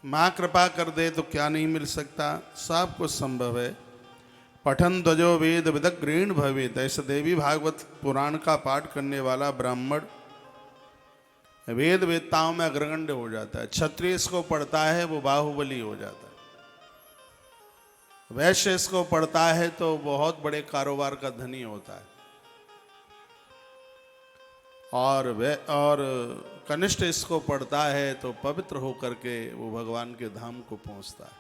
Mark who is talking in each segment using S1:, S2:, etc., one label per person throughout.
S1: माँ कृपा कर दे तो क्या नहीं मिल सकता, सब कुछ संभव है। पठन ध्वजो वेद विदग्ध गृहीण भवेत, ऐसे देवी भागवत पुराण का पाठ करने वाला ब्राह्मण वेद वेदताओं में अग्रगण्य हो जाता है। क्षत्रिय इसको पढ़ता है वो बाहुबली हो जाता है। वैश्य इसको पढ़ता है तो बहुत बड़े कारोबार का धनी होता है। और कनिष्ठ इसको पढ़ता है तो पवित्र होकर के वो भगवान के धाम को पहुंचता है।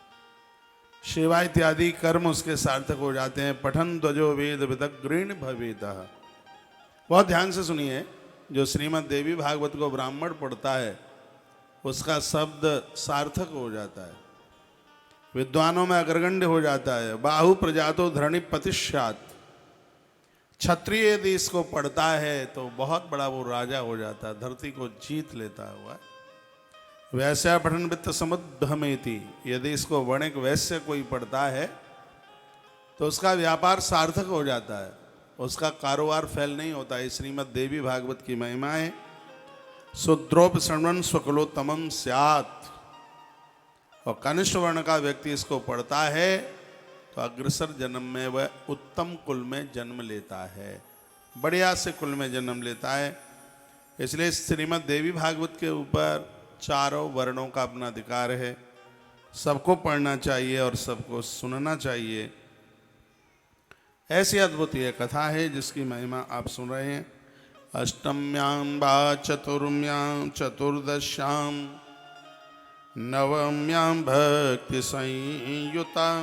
S1: सेवा इत्यादि कर्म उसके सार्थक हो जाते हैं। पठन ध्वजो वेद विदग्ध गृहीण भवेत। बहुत ध्यान से सुनिए, जो श्रीमद् देवी भागवत को ब्राह्मण पढ़ता है उसका शब्द सार्थक हो जाता है, विद्वानों में अग्रगण्य हो जाता है। बाहु प्रजातो धरणी पतिष्यात्। क्षत्रिय यदि इसको पढ़ता है तो बहुत बड़ा वो राजा हो जाता है, धरती को जीत लेता हुआ। वैश्य पठन वित्त समुद्भमेति, यदि इसको वणिक वैश्य कोई पढ़ता है तो उसका व्यापार सार्थक हो जाता है, उसका कारोबार फेल नहीं होता है। श्रीमद् देवी भागवत की महिमा है। शूद्रोप शृण्वन् स्वकुलोत्तमं स्यात्। और कनिष्ठ वर्ण का व्यक्ति इसको पढ़ता है तो अग्रसर जन्म में वह उत्तम कुल में जन्म लेता है, बढ़िया से कुल में जन्म लेता है। इसलिए श्रीमद् देवी भागवत के ऊपर चारों वर्णों का अपना अधिकार है। सबको पढ़ना चाहिए और सबको सुनना चाहिए। ऐसी अद्भुत यह कथा है जिसकी महिमा आप सुन रहे हैं। अष्टम्यां वा चतुर्म्यां चतुर्दश्यां नवम्यां भक्ति संयुतां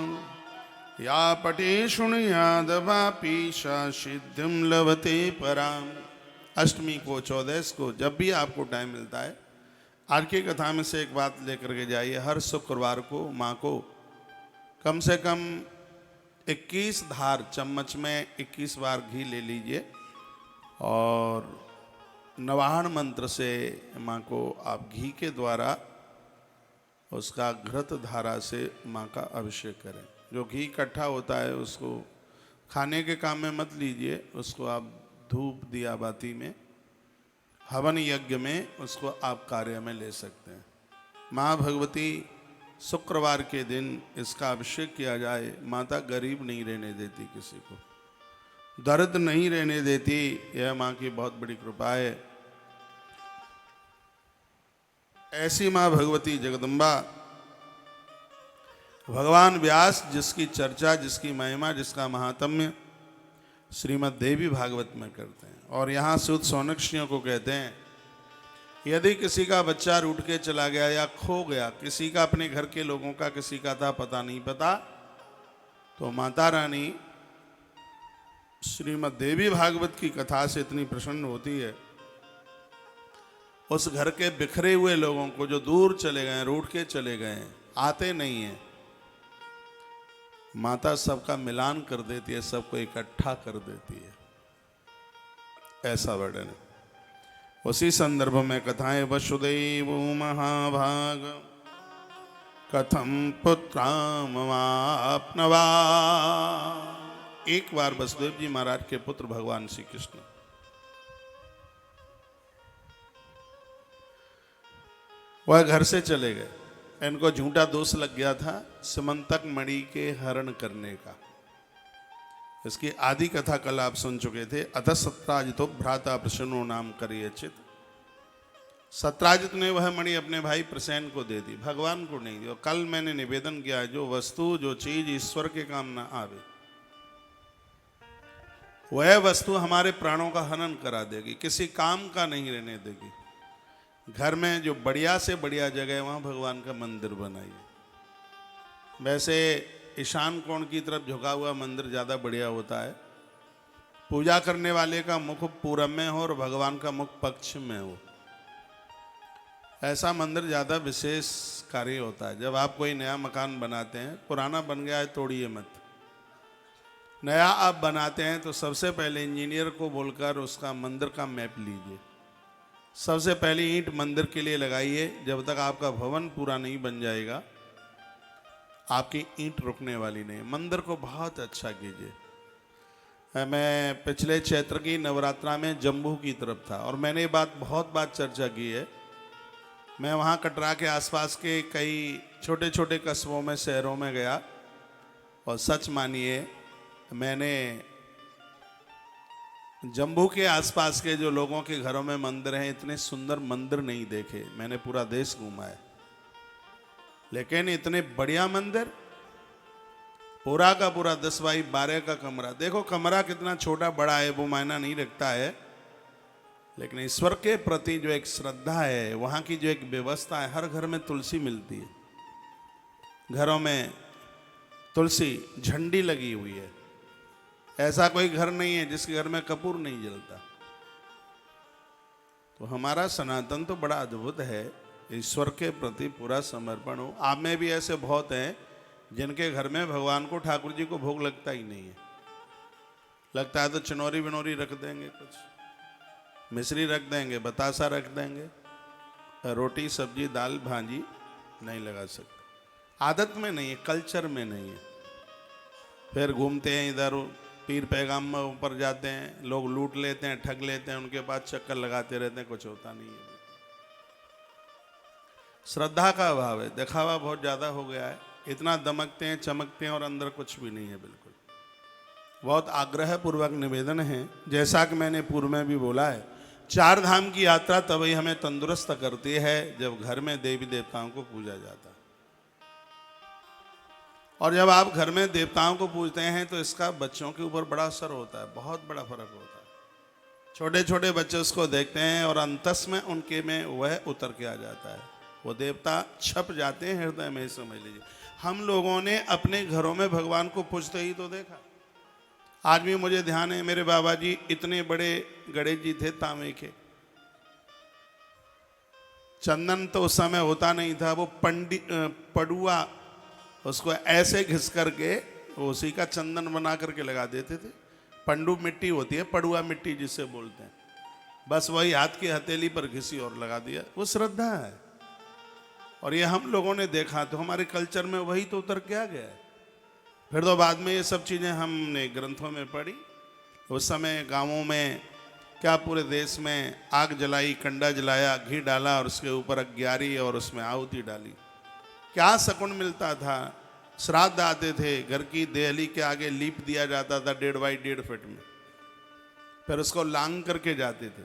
S1: या पटे शृणुयाद वापि सा सिद्धिं लभते पराम। अष्टमी को, 14 को, जब भी आपको टाइम मिलता है आज की कथा में से एक बात लेकर के जाइए। हर शुक्रवार को माँ को कम से कम 21 धार चम्मच में 21 बार घी ले लीजिए और नवाहन मंत्र से माँ को आप घी के द्वारा उसका घृत धारा से माँ का अभिषेक करें। जो घी इकट्ठा होता है उसको खाने के काम में मत लीजिए, उसको आप धूप दिया बाती में, हवन यज्ञ में उसको आप कार्य में ले सकते हैं। माँ भगवती शुक्रवार के दिन इसका अभिषेक किया जाए। माता गरीब नहीं रहने देती, किसी को दर्द नहीं रहने देती। यह माँ की बहुत बड़ी कृपा है। ऐसी माँ भगवती जगदम्बा, भगवान व्यास जिसकी चर्चा, जिसकी महिमा, जिसका महात्म्य श्रीमद् देवी भागवत में करते हैं। और यहाँ सूत सौनकादियों को कहते हैं, यदि किसी का बच्चा रूठ के चला गया या खो गया, किसी का अपने घर के लोगों का किसी का था पता नहीं पता, तो माता रानी श्रीमद् देवी भागवत की कथा से इतनी प्रसन्न होती है, उस घर के बिखरे हुए लोगों को जो दूर चले गए, रूठ के चले गए, आते नहीं हैं, माता सबका मिलान कर देती है, सबको इकट्ठा कर देती है। ऐसा वर्णन है। उसी संदर्भ में कथाएं वसुदेव महाभाग कथम पुत्रामवाप्नवा। एक बार वसुदेव जी महाराज के पुत्र भगवान श्री कृष्ण वह घर से चले गए। इनको झूठा दोष लग गया था समंतक मणि के हरण करने का। इसकी आदि कथा कल आप सुन चुके थे। अतः सत्राजितो भ्राता प्रसन्नो नाम करियचित। सत्राजित ने वह मणि अपने भाई प्रसेन को दे दी, भगवान को नहीं दी। और कल मैंने निवेदन किया, जो वस्तु, जो चीज ईश्वर के काम ना आवे, वह वस्तु हमारे प्राणों का हनन करा देगी, किसी काम का नहीं रहने देगी। घर में जो बढ़िया से बढ़िया जगह है वहाँ भगवान का मंदिर बनाइए। वैसे ईशान कोण की तरफ झुका हुआ मंदिर ज़्यादा बढ़िया होता है। पूजा करने वाले का मुख पूरब में हो और भगवान का मुख पश्चिम में हो, ऐसा मंदिर ज़्यादा विशेष कार्य होता है। जब आप कोई नया मकान बनाते हैं, पुराना बन गया है तोड़िए मत, नया आप बनाते हैं तो सबसे पहले इंजीनियर को बोलकर उसका मंदिर का मैप लीजिए। सबसे पहली ईंट मंदिर के लिए लगाइए। जब तक आपका भवन पूरा नहीं बन जाएगा आपकी ईंट रुकने वाली नहीं। मंदिर को बहुत अच्छा कीजिए। मैं पिछले चैत्र की नवरात्रा में जम्मू की तरफ था और मैंने ये बात बहुत बात चर्चा की है। मैं वहाँ कटरा के आसपास के कई छोटे छोटे कस्बों में, शहरों में गया, और सच मानिए मैंने जम्मू के आसपास के जो लोगों के घरों में मंदिर हैं, इतने सुंदर मंदिर नहीं देखे। मैंने पूरा देश घूमा है, लेकिन इतने बढ़िया मंदिर, पूरा का पूरा 10 बाई 12 का कमरा। देखो कमरा कितना छोटा बड़ा है वो मायना नहीं रखता है, लेकिन ईश्वर के प्रति जो एक श्रद्धा है, वहाँ की जो एक व्यवस्था है, हर घर में तुलसी मिलती है, घरों में तुलसी झंडी लगी हुई है। ऐसा कोई घर नहीं है जिसके घर में कपूर नहीं जलता। तो हमारा सनातन तो बड़ा अद्भुत है, ईश्वर के प्रति पूरा समर्पण हो। आप में भी ऐसे बहुत हैं जिनके घर में भगवान को, ठाकुर जी को भोग लगता ही नहीं है। लगता है तो चनौरी बिनौरी रख देंगे, कुछ मिश्री रख देंगे, बतासा रख देंगे, रोटी सब्जी दाल भाजी नहीं लगा सकते। आदत में नहीं है, कल्चर में नहीं है। फिर घूमते हैं इधर, पीर पैगाम ऊपर जाते हैं, लोग लूट लेते हैं, ठग लेते हैं, उनके पास चक्कर लगाते रहते हैं, कुछ होता नहीं है। श्रद्धा का अभाव है, दिखावा बहुत ज़्यादा हो गया है। इतना दमकते हैं, चमकते हैं और अंदर कुछ भी नहीं है बिल्कुल। बहुत आग्रह पूर्वक निवेदन है, जैसा कि मैंने पूर्व में भी बोला है, 4 धाम की यात्रा तभी हमें तंदुरुस्त करती है जब घर में देवी देवताओं को पूजा जाता है। और जब आप घर में देवताओं को पूजते हैं तो इसका बच्चों के ऊपर बड़ा असर होता है, बहुत बड़ा फर्क होता है। छोटे छोटे बच्चे उसको देखते हैं और अंतस में उनके में वह उतर के आ जाता है, वो देवता छप जाते हैं हृदय में। समझ लीजिए, हम लोगों ने अपने घरों में भगवान को पूजते ही तो देखा। आज भी मुझे ध्यान है, मेरे बाबा जी इतने बड़े गणेश जी थे तांबे के। चंदन तो उस समय होता नहीं था, वो पड़ुआ, उसको ऐसे घिस करके उसी का चंदन बना करके लगा देते थे। पंडु मिट्टी होती है, पड़ुआ मिट्टी जिसे बोलते हैं, बस वही हाथ की हथेली पर घिसी और लगा दिया। वो श्रद्धा है, और ये हम लोगों ने देखा तो हमारे कल्चर में वही तो उतर के आ गया है। फिर तो बाद में ये सब चीज़ें हमने ग्रंथों में पढ़ी। उस समय गाँवों में क्या, पूरे देश में आग जलाई, कंडा जलाया, घी डाला और उसके ऊपर अग्यारी और उसमें आहुति डाली। क्या शकुन मिलता था। श्राद्ध आते थे, घर की देहली के आगे लीप दिया जाता था 1.5 बाई 1.5 फीट में, फिर उसको लांग करके जाते थे।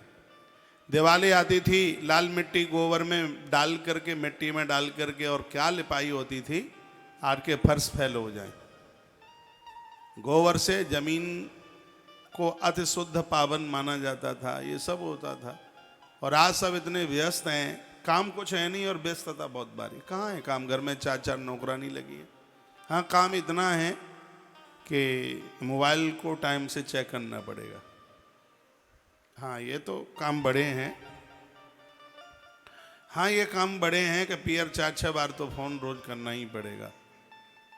S1: दिवाली आती थी, लाल मिट्टी गोबर में डाल करके, मिट्टी में डाल करके, और क्या लिपाई होती थी, आज के फर्श फैल हो जाए। गोबर से जमीन को अति शुद्ध पावन माना जाता था, ये सब होता था। और आज सब इतने व्यस्त हैं, काम कुछ है नहीं और व्यस्तता बहुत भारी। कहाँ है काम? घर में 4-4 नौकरानी लगी है। हाँ, काम इतना है कि मोबाइल को टाइम से चेक करना पड़ेगा। हाँ, ये तो काम बड़े हैं। हाँ, ये काम बड़े हैं कि पीयर 4-6 बार तो फ़ोन रोज करना ही पड़ेगा।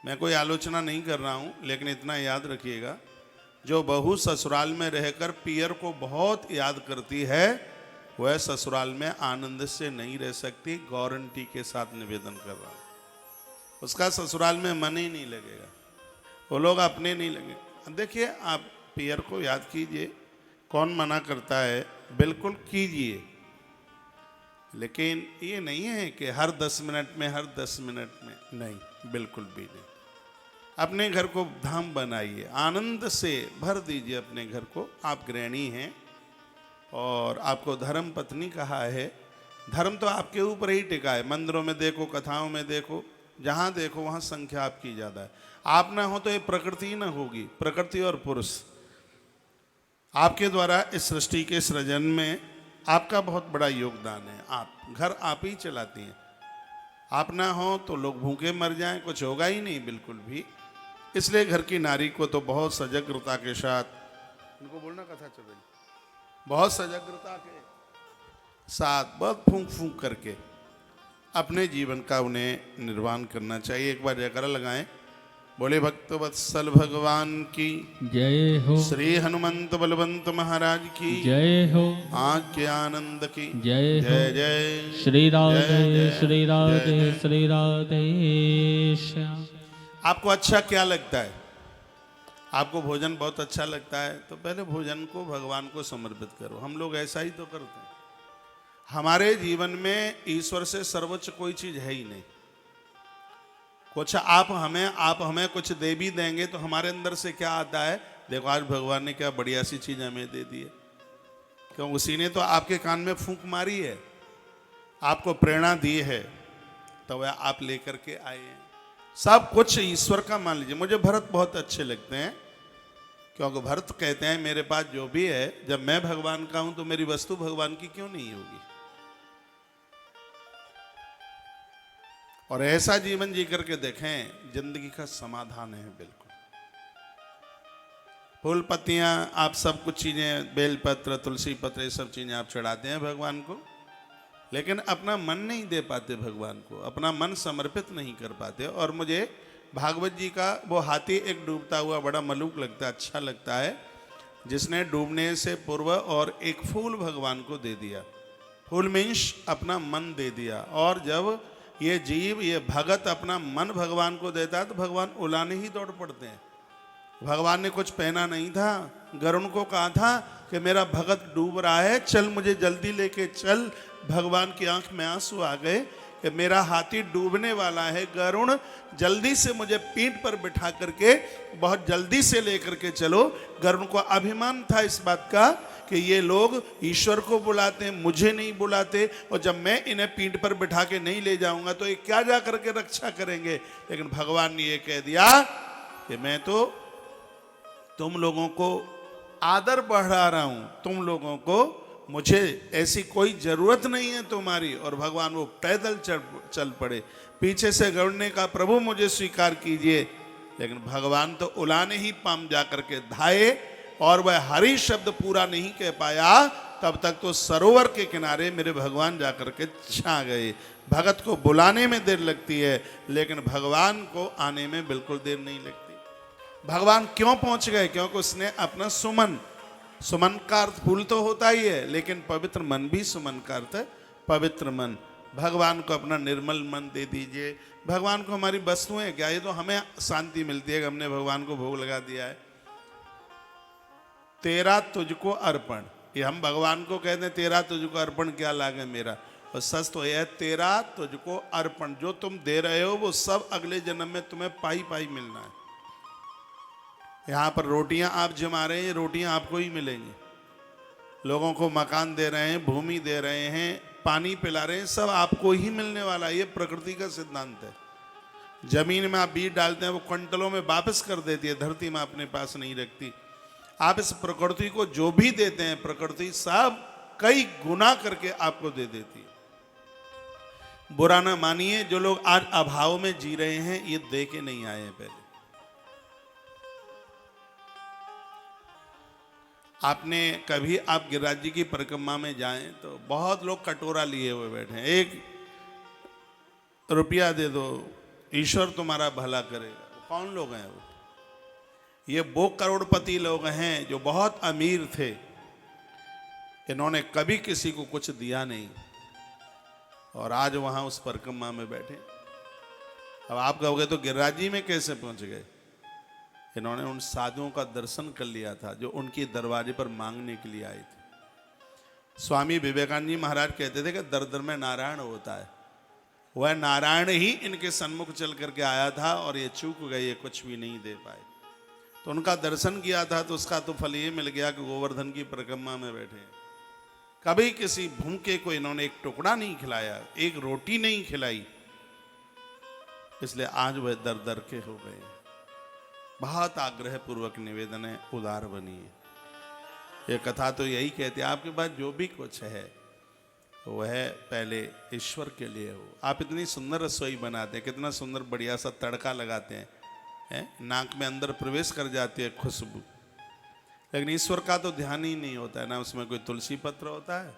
S1: मैं कोई आलोचना नहीं कर रहा हूँ, लेकिन इतना याद रखिएगा, जो बहू ससुराल में रहकर पियर को बहुत याद करती है, वह ससुराल में आनंद से नहीं रह सकती। गारंटी के साथ निवेदन कर रहा हूँ, उसका ससुराल में मन ही नहीं लगेगा, वो लोग अपने नहीं लगेंगे। देखिए, आप पियर को याद कीजिए, कौन मना करता है, बिल्कुल कीजिए, लेकिन ये नहीं है कि हर 10 मिनट में, हर 10 मिनट में नहीं, बिल्कुल भी नहीं। अपने घर को धाम बनाइए, आनंद से भर दीजिए अपने घर को। आप गृहिणी हैं और आपको धर्म पत्नी कहा है। धर्म तो आपके ऊपर ही टिका है। मंदिरों में देखो, कथाओं में देखो, जहाँ देखो वहाँ संख्या आपकी ज़्यादा है। आप ना हो तो ये प्रकृति ही ना होगी। प्रकृति और पुरुष, आपके द्वारा इस सृष्टि के सृजन में आपका बहुत बड़ा योगदान है। आप घर आप ही चलाती हैं। आप ना हो तो लोग भूखे मर जाएं, कुछ होगा ही नहीं बिल्कुल भी। इसलिए घर की नारी को तो बहुत सजगता के साथ, इनको बोलना कथा चल रही, बहुत सजगता के साथ, बहुत फूंक फूंक करके अपने जीवन का उन्हें निर्वाण करना चाहिए। एक बार जयकारा लगाएं, बोले भक्त वत्सल भगवान की
S2: जय हो,
S1: श्री हनुमंत बलवंत महाराज की
S2: जय हो,
S1: आज्ञानंद की
S2: जय हो।
S1: जय जय
S2: श्री राधे,
S1: जय
S2: श्री राधे,
S1: जय।
S2: श्री राधे श्याम।
S1: आपको अच्छा क्या लगता है? आपको भोजन बहुत अच्छा लगता है तो पहले भोजन को भगवान को समर्पित करो। हम लोग ऐसा ही तो करते हैं। हमारे जीवन में ईश्वर से सर्वोच्च कोई चीज है ही नहीं। कुछ आप हमें कुछ दे भी देंगे तो हमारे अंदर से क्या आता है, देखो आज भगवान ने क्या बढ़िया सी चीज हमें दे दी है, क्यों उसी ने तो आपके कान में फूंक मारी है, आपको प्रेरणा दी है, तो वह आप लेकर के आए हैं। सब कुछ ईश्वर का मान लीजिए। मुझे भरत बहुत अच्छे लगते हैं, क्योंकि भरत कहते हैं मेरे पास जो भी है, जब मैं भगवान का हूं तो मेरी वस्तु भगवान की क्यों नहीं होगी। और ऐसा जीवन जी करके देखें, जिंदगी का समाधान है बिल्कुल। फूल पत्तियां आप सब कुछ चीजें, बेलपत्र तुलसी पत्र, ये सब चीजें आप चढ़ाते हैं भगवान को, लेकिन अपना मन नहीं दे पाते भगवान को, अपना मन समर्पित नहीं कर पाते। और मुझे भागवत जी का वो हाथी एक डूबता हुआ बड़ा मलूक लगता है, अच्छा लगता है, जिसने डूबने से पूर्व और एक फूल भगवान को दे दिया। फूल मीन्स अपना मन दे दिया। और जब ये जीव, ये भगत अपना मन भगवान को देता है तो भगवान उलाने ही दौड़ पड़ते हैं। भगवान ने कुछ पहना नहीं था, गरुण को कहा था कि मेरा भगत डूब रहा है, चल मुझे जल्दी लेके चल। भगवान की आंख में आंसू आ गए कि मेरा हाथी डूबने वाला है, गरुण जल्दी से मुझे पीठ पर बिठा करके बहुत जल्दी से लेकर के चलो। गरुण को अभिमान था इस बात का कि ये लोग ईश्वर को बुलाते हैं, मुझे नहीं बुलाते, और जब मैं इन्हें पीठ पर बिठा के नहीं ले जाऊंगा तो ये क्या जा करके रक्षा करेंगे। लेकिन भगवान ने ये कह दिया कि मैं तो तुम लोगों को आदर बढ़ा रहा हूं, तुम लोगों को मुझे ऐसी कोई जरूरत नहीं है तुम्हारी। और भगवान वो पैदल चल पड़े। पीछे से गरुड़ ने कहा प्रभु मुझे स्वीकार कीजिए, लेकिन भगवान तो उलाने ही पाम जाकर के धाये, और वह हरि शब्द पूरा नहीं कह पाया, तब तक तो सरोवर के किनारे मेरे भगवान जाकर के छा गए। भगत को बुलाने में देर लगती है, लेकिन भगवान को आने में बिल्कुल देर नहीं लगती। भगवान क्यों पहुंच गए? क्योंकि उसने अपना सुमन, सुमन का अर्थ फूल तो होता ही है, लेकिन पवित्र मन भी सुमन का अर्थ है, पवित्र मन। भगवान को अपना निर्मल मन दे दीजिए। भगवान को हमारी वस्तुएं क्या, ये तो हमें शांति मिलती है कि हमने भगवान को भोग लगा दिया है। तेरा तुझको अर्पण, ये हम भगवान को कहते हैं तेरा तुझको अर्पण क्या लागे मेरा, और सच तो यह है तेरा तुझको अर्पण, जो तुम दे रहे हो वो सब अगले जन्म में तुम्हें पाई पाई मिलना है। यहाँ पर रोटियां आप जमा रहे हैं, रोटियां आपको ही मिलेंगी। लोगों को मकान दे रहे हैं, भूमि दे रहे हैं, पानी पिला रहे हैं, सब आपको ही मिलने वाला है। ये प्रकृति का सिद्धांत है। जमीन में आप बीज डालते हैं, वो क्विंटलों में वापस कर देती है, धरती में अपने पास नहीं रखती। आप इस प्रकृति को जो भी देते हैं, प्रकृति सब कई गुना करके आपको दे देती है। बुरा ना मानिए, जो लोग आज अभाव में जी रहे हैं ये दे के नहीं आए हैं। पहले आपने कभी, आप गिरिराज जी की परिक्रमा में जाएं तो बहुत लोग कटोरा लिए हुए बैठे हैं, 1 रुपया दे दो ईश्वर तुम्हारा भला करेगा। कौन लोग हैं वो? ये वो करोड़पति लोग हैं जो बहुत अमीर थे, इन्होंने कभी किसी को कुछ दिया नहीं, और आज वहां उस परिक्रमा में बैठे। अब आप कहोगे तो गिरिराज जी में कैसे पहुंच गए? इन्होंने उन साधुओं का दर्शन कर लिया था जो उनके दरवाजे पर मांगने के लिए आए थे। स्वामी विवेकानंद जी महाराज कहते थे कि दर दर में नारायण होता है। वह नारायण ही इनके सन्मुख चल करके आया था, और ये चूक गए, ये कुछ भी नहीं दे पाए। तो उनका दर्शन किया था, तो उसका तो फल ये मिल गया कि गोवर्धन की परिक्रमा में बैठे। कभी किसी भूखे को इन्होंने एक टुकड़ा नहीं खिलाया, एक रोटी नहीं खिलाई, इसलिए आज वह दर दर के हो गए। बहुत आग्रह पूर्वक निवेदन है, उदार बनिए। ये कथा तो यही कहती है, आपके पास जो भी कुछ है वह पहले ईश्वर के लिए हो। आप इतनी सुंदर रसोई बनाते हैं, कितना सुंदर बढ़िया सा तड़का लगाते हैं, नाक में अंदर प्रवेश कर जाती है खुशबू, लेकिन ईश्वर का तो ध्यान ही नहीं होता है। ना उसमें कोई तुलसी पत्र होता है,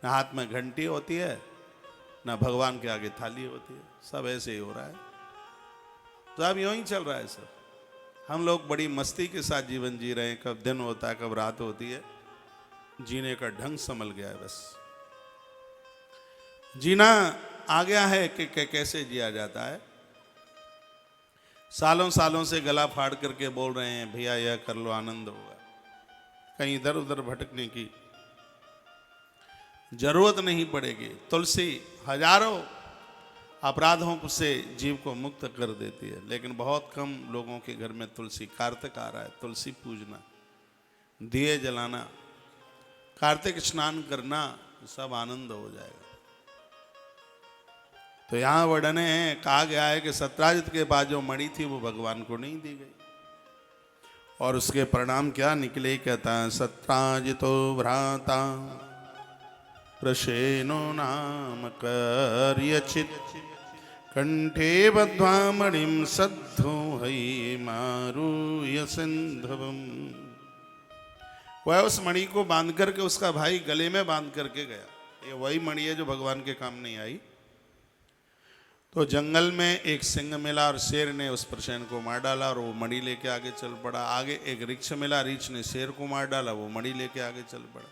S1: ना हाथ में घंटी होती है, ना भगवान के आगे थाली होती है। सब ऐसे ही हो रहा है। तो अब यूं ही चल रहा है सर। हम लोग बड़ी मस्ती के साथ जीवन जी रहे हैं, कब दिन होता है कब रात होती है, जीने का ढंग संभल गया है। बस जीना आ गया है कि कैसे जिया जाता है। सालों सालों से गला फाड़ करके बोल रहे हैं भैया यह कर लो आनंद होगा, कहीं इधर उधर भटकने की जरूरत नहीं पड़ेगी। तुलसी हजारों अपराधों से जीव को मुक्त कर देती है। लेकिन बहुत कम लोगों के घर में तुलसी, कार्तिक आ रहा है, तुलसी पूजना, दिए जलाना, कार्तिक स्नान करना, सब आनंद हो जाएगा। तो यहाँ वर्णन है, कहा गया है कि सत्राजित के पास जो मणि थी वो भगवान को नहीं दी गई और उसके परिणाम क्या निकले, कहता है सत्राजितो भ्राता प्रसेनो नाम कर्यचित कंठे बद्ध्वा मणिम सद्धो हई मारूय सिंधवम। वह उस मणि को बांध करके उसका भाई गले में बांध करके गया। ये वही मणि है जो भगवान के काम नहीं आई। तो जंगल में एक सिंह मिला और शेर ने उस प्रसेन को मार डाला और वो मणि लेके आगे चल पड़ा। आगे एक रीछ मिला, रीछ ने शेर को मार डाला, वो मणि लेके आगे चल पड़ा।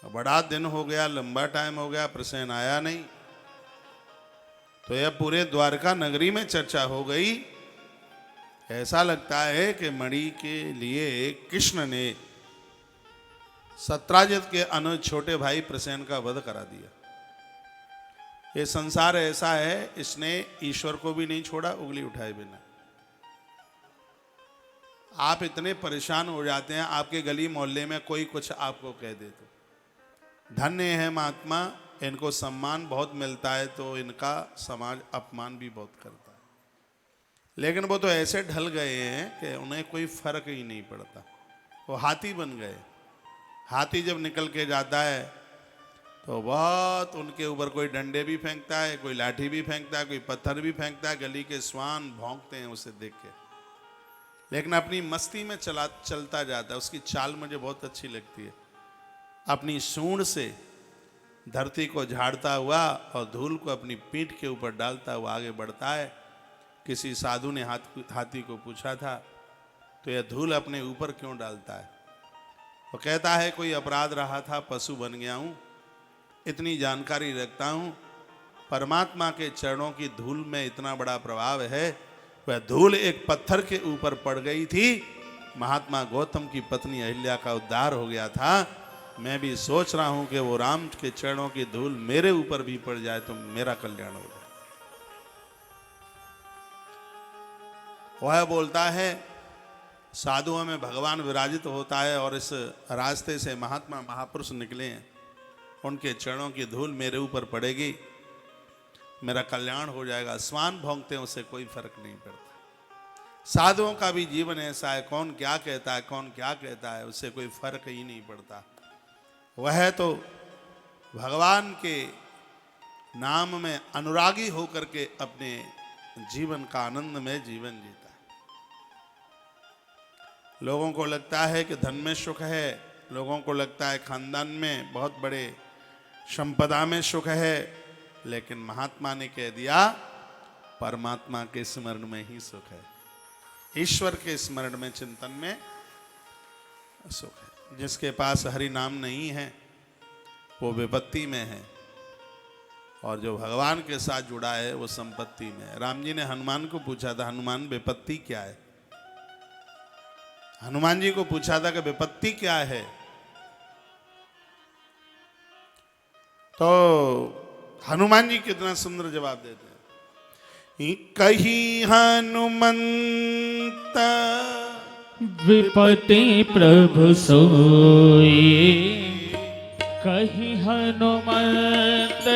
S1: बड़ा दिन हो गया, लंबा टाइम हो गया, प्रसेन आया नहीं। तो यह पूरे द्वारका नगरी में चर्चा हो गई। ऐसा लगता है कि मणि के लिए कृष्ण ने सत्राजित के अनुज छोटे भाई प्रसेन का वध करा दिया। ये संसार ऐसा है, इसने ईश्वर को भी नहीं छोड़ा उंगली उठाए बिना। आप इतने परेशान हो जाते हैं, आपके गली मोहल्ले में कोई कुछ आपको कह दे तो धन्य है महात्मा, इनको सम्मान बहुत मिलता है, तो इनका समाज अपमान भी बहुत करता है। लेकिन वो तो ऐसे ढल गए हैं कि उन्हें कोई फर्क ही नहीं पड़ता। वो हाथी बन गए। हाथी जब निकल के जाता है तो बहुत उनके ऊपर कोई डंडे भी फेंकता है, कोई लाठी भी फेंकता है, कोई पत्थर भी फेंकता है। गली के स्वान भौंकते हैं उसे देख के, लेकिन अपनी मस्ती में चलता जाता है। उसकी चाल मुझे बहुत अच्छी लगती है। अपनी सूंड से धरती को झाड़ता हुआ और धूल को अपनी पीठ के ऊपर डालता हुआ आगे बढ़ता है। किसी साधु ने हाथी को पूछा था, तो यह धूल अपने ऊपर क्यों डालता है? वो कहता है, कोई अपराध रहा था, पशु बन गया हूँ, इतनी जानकारी रखता हूँ, परमात्मा के चरणों की धूल में इतना बड़ा प्रभाव है। वह धूल एक पत्थर के ऊपर पड़ गई थी, महात्मा गौतम की पत्नी अहिल्या का उद्धार हो गया था। मैं भी सोच रहा हूं कि वो राम के चरणों की धूल मेरे ऊपर भी पड़ जाए तो मेरा कल्याण हो जाए। वह बोलता है, साधुओं में भगवान विराजित होता है और इस रास्ते से महात्मा महापुरुष निकले हैं, उनके चरणों की धूल मेरे ऊपर पड़ेगी, मेरा कल्याण हो जाएगा। स्वान भौंकते हैं, उससे कोई फर्क नहीं पड़ता। साधुओं का भी जीवन ऐसा है, कौन क्या कहता है, कौन क्या कहता है, उससे कोई फर्क ही नहीं पड़ता। वह तो भगवान के नाम में अनुरागी होकर के अपने जीवन का आनंद में जीवन जीता है। लोगों को लगता है कि धन में सुख है, लोगों को लगता है खानदान में बहुत बड़े संपदा में सुख है, लेकिन महात्मा ने कह दिया परमात्मा के स्मरण में ही सुख है, ईश्वर के स्मरण में, चिंतन में सुख है। जिसके पास हरि नाम नहीं है वो विपत्ति में है, और जो भगवान के साथ जुड़ा है वो संपत्ति में है। राम जी ने हनुमान को पूछा था, हनुमान विपत्ति क्या है? हनुमान जी को पूछा था कि विपत्ति क्या है? तो हनुमान जी कितना सुंदर जवाब देते हैं, कही हनुमंत
S2: विपत्ति प्रभु सोई, कही हनुमंत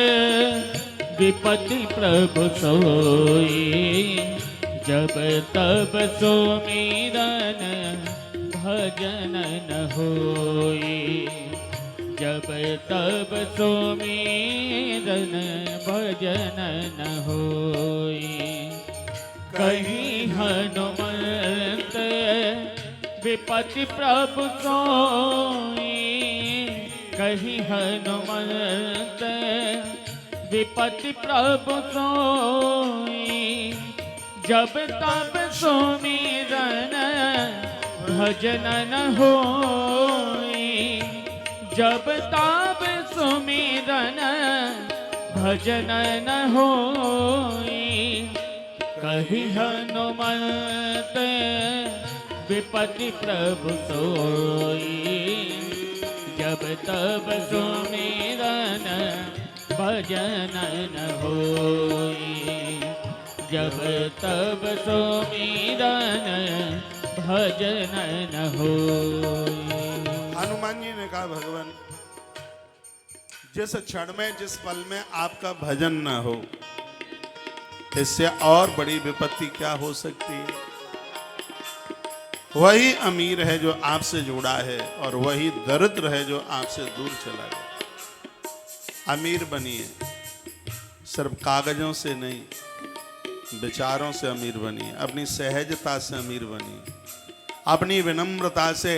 S2: विपत्ति प्रभु सोई, जब तब सुमिरन भजन न होई, जब तब सुमिरन भजन न होई। कहीं हनुमंत विपत्ति प्रभु सोई, कहीं हनुमंत विपत्ति प्रभु सोई, जब तब सुमिरन भजन न होई, जब तब सुमिरन भजन न होई। कही हनुमंत विपत्ति प्रभु सोई, जब तब सुमिरन भजन न होई। जब तब सुमिरन भजन न होई।
S1: हनुमान जी ने कहा भगवान, जिस क्षण में जिस पल में आपका भजन न हो, इससे और बड़ी विपत्ति क्या हो सकती है। वही अमीर है जो आपसे जुड़ा है और वही दरिद्र है जो आपसे दूर चला गया। अमीर बनिए, सिर्फ कागजों से नहीं, विचारों से अमीर बनिए, अपनी सहजता से अमीर बनिए, अपनी विनम्रता से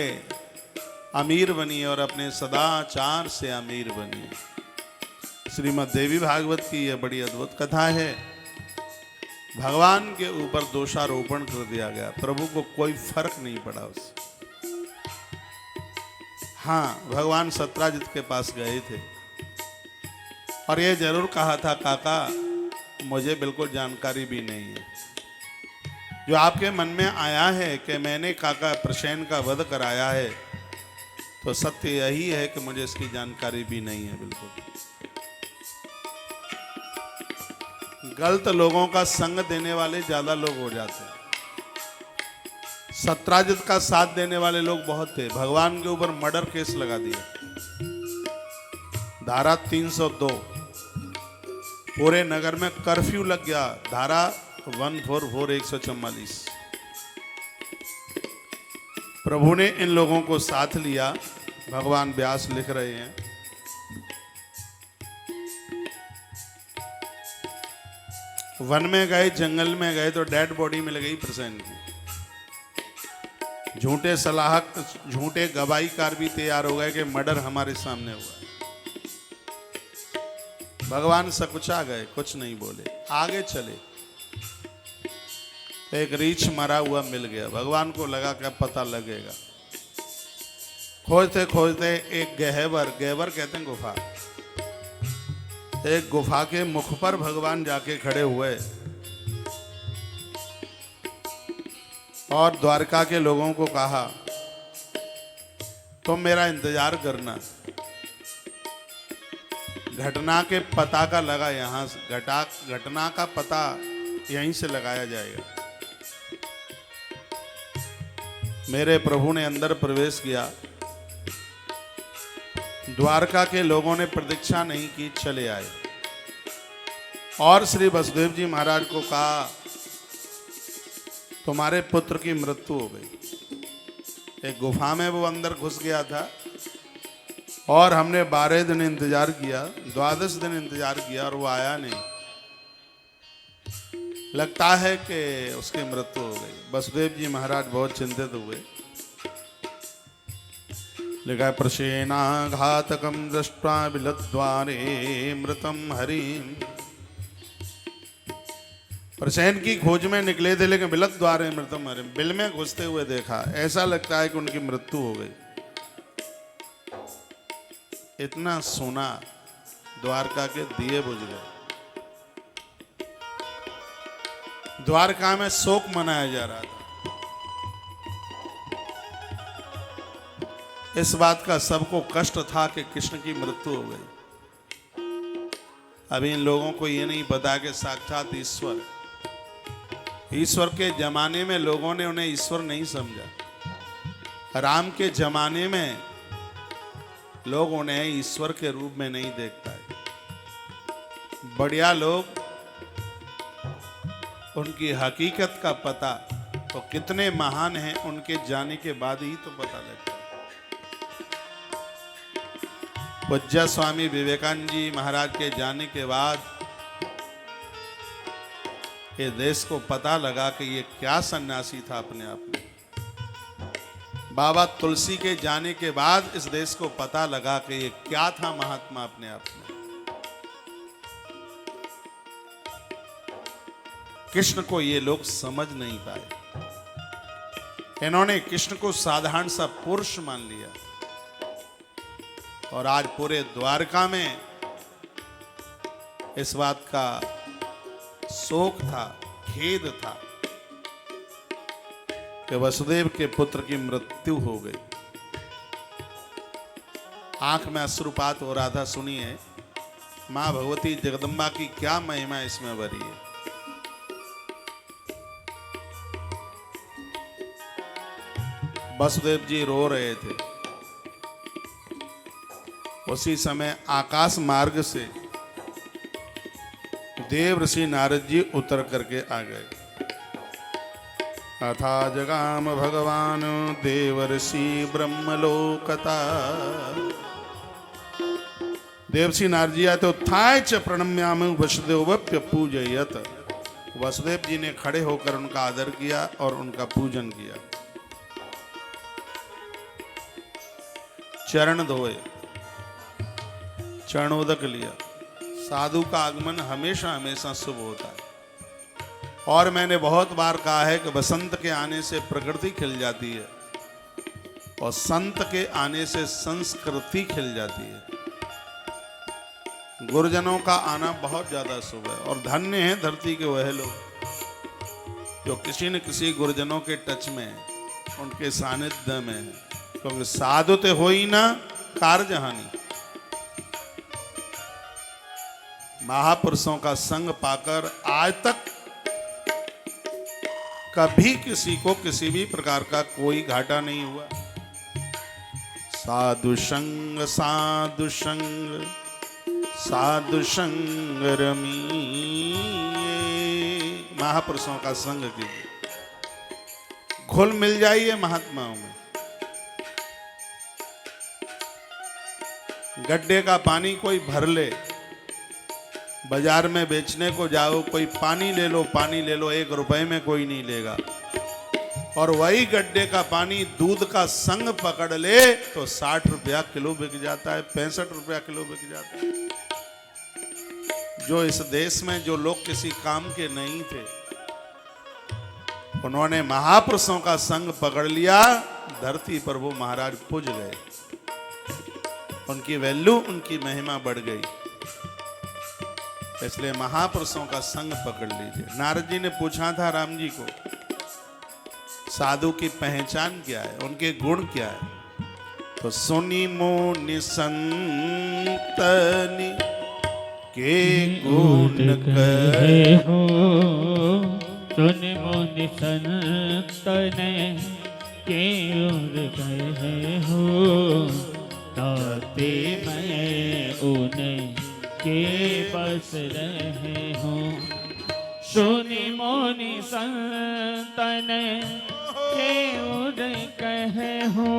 S1: अमीर बनिए और अपने सदाचार से अमीर बनिए। श्रीमद् देवी भागवत की यह बड़ी अद्भुत कथा है। भगवान के ऊपर दोषारोपण कर दिया गया, प्रभु को कोई फर्क नहीं पड़ा उससे। हाँ, भगवान सत्राजित के पास गए थे और ये जरूर कहा था, काका मुझे बिल्कुल जानकारी भी नहीं है। जो आपके मन में आया है कि मैंने काका प्रसेन का वध कराया है, तो सत्य यही है कि मुझे इसकी जानकारी भी नहीं है बिल्कुल। गलत लोगों का संग देने वाले ज्यादा लोग हो जाते हैं। सत्राजित का साथ देने वाले लोग बहुत थे। भगवान के ऊपर मर्डर केस लगा दिया, धारा 302। पूरे नगर में कर्फ्यू लग गया, धारा 144 144। प्रभु ने इन लोगों को साथ लिया। भगवान व्यास लिख रहे हैं, वन में गए, जंगल में गए तो डेड बॉडी मिल गई प्रसेन की। झूठे सलाहक, झूठे गवाहीकार भी तैयार हो गए कि मर्डर हमारे सामने हुआ है। भगवान सकुचा गए, कुछ नहीं बोले, आगे चले। एक रीछ मरा हुआ मिल गया। भगवान को लगा क्या पता लगेगा। खोजते खोजते एक गहवर, गहवर कहते हैं गुफा, एक गुफा के मुख पर भगवान जाके खड़े हुए और द्वारका के लोगों को कहा, तुम मेरा इंतजार करना, घटना के पता का लगा यहां से, घटना का पता यहीं से लगाया जाएगा। मेरे प्रभु ने अंदर प्रवेश किया। द्वारका के लोगों ने प्रतीक्षा नहीं की, चले आए और श्री वसुदेव जी महाराज को कहा, तुम्हारे पुत्र की मृत्यु हो गई। एक गुफा में वो अंदर घुस गया था और हमने 12 दिन इंतजार किया, 12 दिन इंतजार किया और वो आया नहीं। लगता है कि उसकी मृत्यु हो गई। वसुदेव जी महाराज बहुत चिंतित हुए। लिखा है, प्रसेनाघातकं दृष्ट्वा बिलद्वारे मृतम हरिम। प्रसेन की खोज में निकले थे, लेकिन बिलद द्वारे मृतम हरिम, बिल में घुसते हुए देखा। ऐसा लगता है कि उनकी मृत्यु हो गई। इतना सोना, द्वारका के दिए बुझ गए। द्वारका में शोक मनाया जा रहा था। इस बात का सबको कष्ट था कि कृष्ण की मृत्यु हो गई। अभी इन लोगों को ये नहीं पता कि साक्षात ईश्वर, ईश्वर के जमाने में लोगों ने उन्हें ईश्वर नहीं समझा। राम के जमाने में लोग उन्हें ईश्वर के रूप में नहीं देखता है। बढ़िया लोग उनकी हकीकत का पता तो कितने महान हैं उनके जाने के बाद ही तो पता लगता है। पूज्य स्वामी विवेकानंद जी महाराज के जाने के बाद ये देश को पता लगा कि ये क्या सन्यासी था अपने आप में। बाबा तुलसी के जाने के बाद इस देश को पता लगा कि ये क्या था महात्मा अपने आप में। कृष्ण को ये लोग समझ नहीं पाए। इन्होंने कृष्ण को साधारण सा पुरुष मान लिया और आज पूरे द्वारका में इस बात का शोक था, खेद था कि वसुदेव के पुत्र की मृत्यु हो गई। आंख में अश्रुपात हो रहा था। सुनिए, मां भगवती जगदम्बा की क्या महिमा इसमें भरी है। वसुदेव जी रो रहे थे। उसी समय आकाश मार्ग से देव ऋषि नारद जी उतर करके आ गए। अथा जगाम भगवान देव ऋषि ब्रह्मलोकता। देवसी नारद जी आए तो थाय च प्रणम्याम वसुदेवप्य पूजयत। वसुदेव जी ने खड़े होकर उनका आदर किया और उनका पूजन किया। चरण धोए, चरणोदक लिया। साधु का आगमन हमेशा हमेशा शुभ होता है। और मैंने बहुत बार कहा है कि बसंत के आने से प्रकृति खिल जाती है और संत के आने से संस्कृति खिल जाती है। गुरुजनों का आना बहुत ज्यादा शुभ है और धन्य है धरती के वह लोग जो किसी न किसी गुरुजनों के टच में है, उनके सानिध्य में है। क्योंकि साधु ते हो ही ना कारजहानी। महापुरुषों का संग पाकर आज तक कभी किसी को किसी भी प्रकार का कोई घाटा नहीं हुआ। साधु संग साधु संग साधु संग रमीए। महापुरुषों का संग कीजिए, घुल मिल जाइए महात्माओं में। गड्ढे का पानी कोई भर ले, बाजार में बेचने को जाओ, कोई पानी ले लो 1 रुपए में कोई नहीं लेगा। और वही गड्ढे का पानी दूध का संग पकड़ ले तो 60 रुपया किलो बिक जाता है, 65 रुपया किलो बिक जाता है। जो इस देश में जो लोग किसी काम के नहीं थे, उन्होंने महापुरुषों का संग पकड़ लिया, धरती पर वो महाराज पुज गए। उनकी वैल्यू, उनकी महिमा बढ़ गई। इसलिए महापुरुषों का संग पकड़ लीजिए। नारद जी ने पूछा था राम जी को, साधु की पहचान क्या है, उनके गुण क्या है? तो सुनी मुनि संतनि के गुण कहे
S2: हो, सुन मुनि संतने के गुण कहे हो, ताते मैं उन्हें के बस रहे हो। सुनि मुनि संतन के उर कहे हो,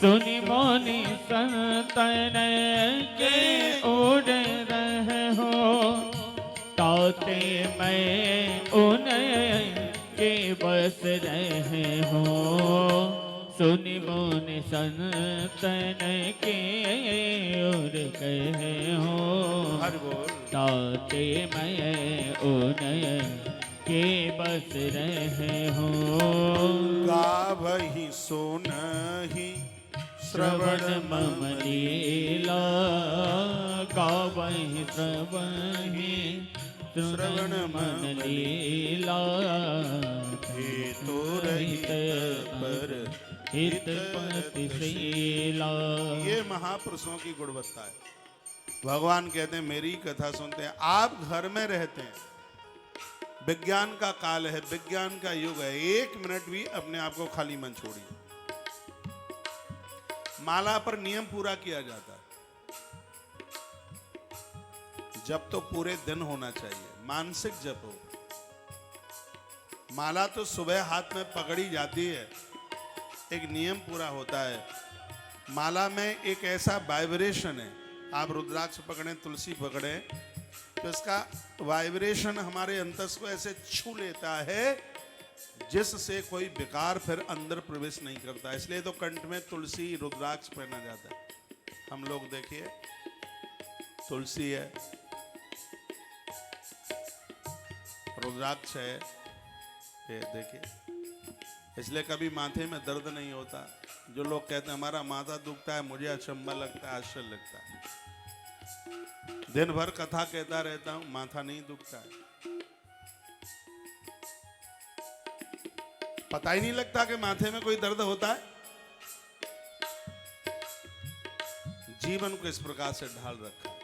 S2: सुनि मुनि संतन के उर रहे हो, ताते मैं उन्हें के बस रहे हो। सुनि मुनि संतन के उर कहे हो, ताते मैं उन्हें के बस रहे हो।
S1: गावहि सुनहि
S2: श्रवण मम लीला, गावहि श्रवण मम लीला,
S1: हेतु रहित पर
S2: हित पतिशीला।
S1: ये महापुरुषों की गुणवत्ता है। भगवान कहते हैं मेरी कथा सुनते हैं। आप घर में रहते हैं, विज्ञान का काल है, विज्ञान का युग है, 1 मिनट भी अपने आप को खाली मन छोड़िए। माला पर नियम पूरा किया जाता है। जप तो पूरे दिन होना चाहिए, मानसिक जप हो। माला तो सुबह हाथ में पकड़ी जाती है, एक नियम पूरा होता है। माला में एक ऐसा वाइब्रेशन है, आप रुद्राक्ष पकड़ें, तुलसी पकड़ें, तो इसका वाइब्रेशन हमारे अंतस को ऐसे छू लेता है जिससे कोई विकार फिर अंदर प्रवेश नहीं करता। इसलिए तो कंठ में तुलसी रुद्राक्ष पहना जाता है। हम लोग देखिए, तुलसी है, रुद्राक्ष है, ये देखिए। इसलिए कभी माथे में दर्द नहीं होता। जो लोग कहते हैं हमारा माथा दुखता है, मुझे अचंभा लगता है, आश्चर्य लगता है। दिन भर कथा कहता रहता हूं, माथा नहीं दुखता है। पता ही नहीं लगता कि माथे में कोई दर्द होता है। जीवन को इस प्रकार से ढाल रखा है।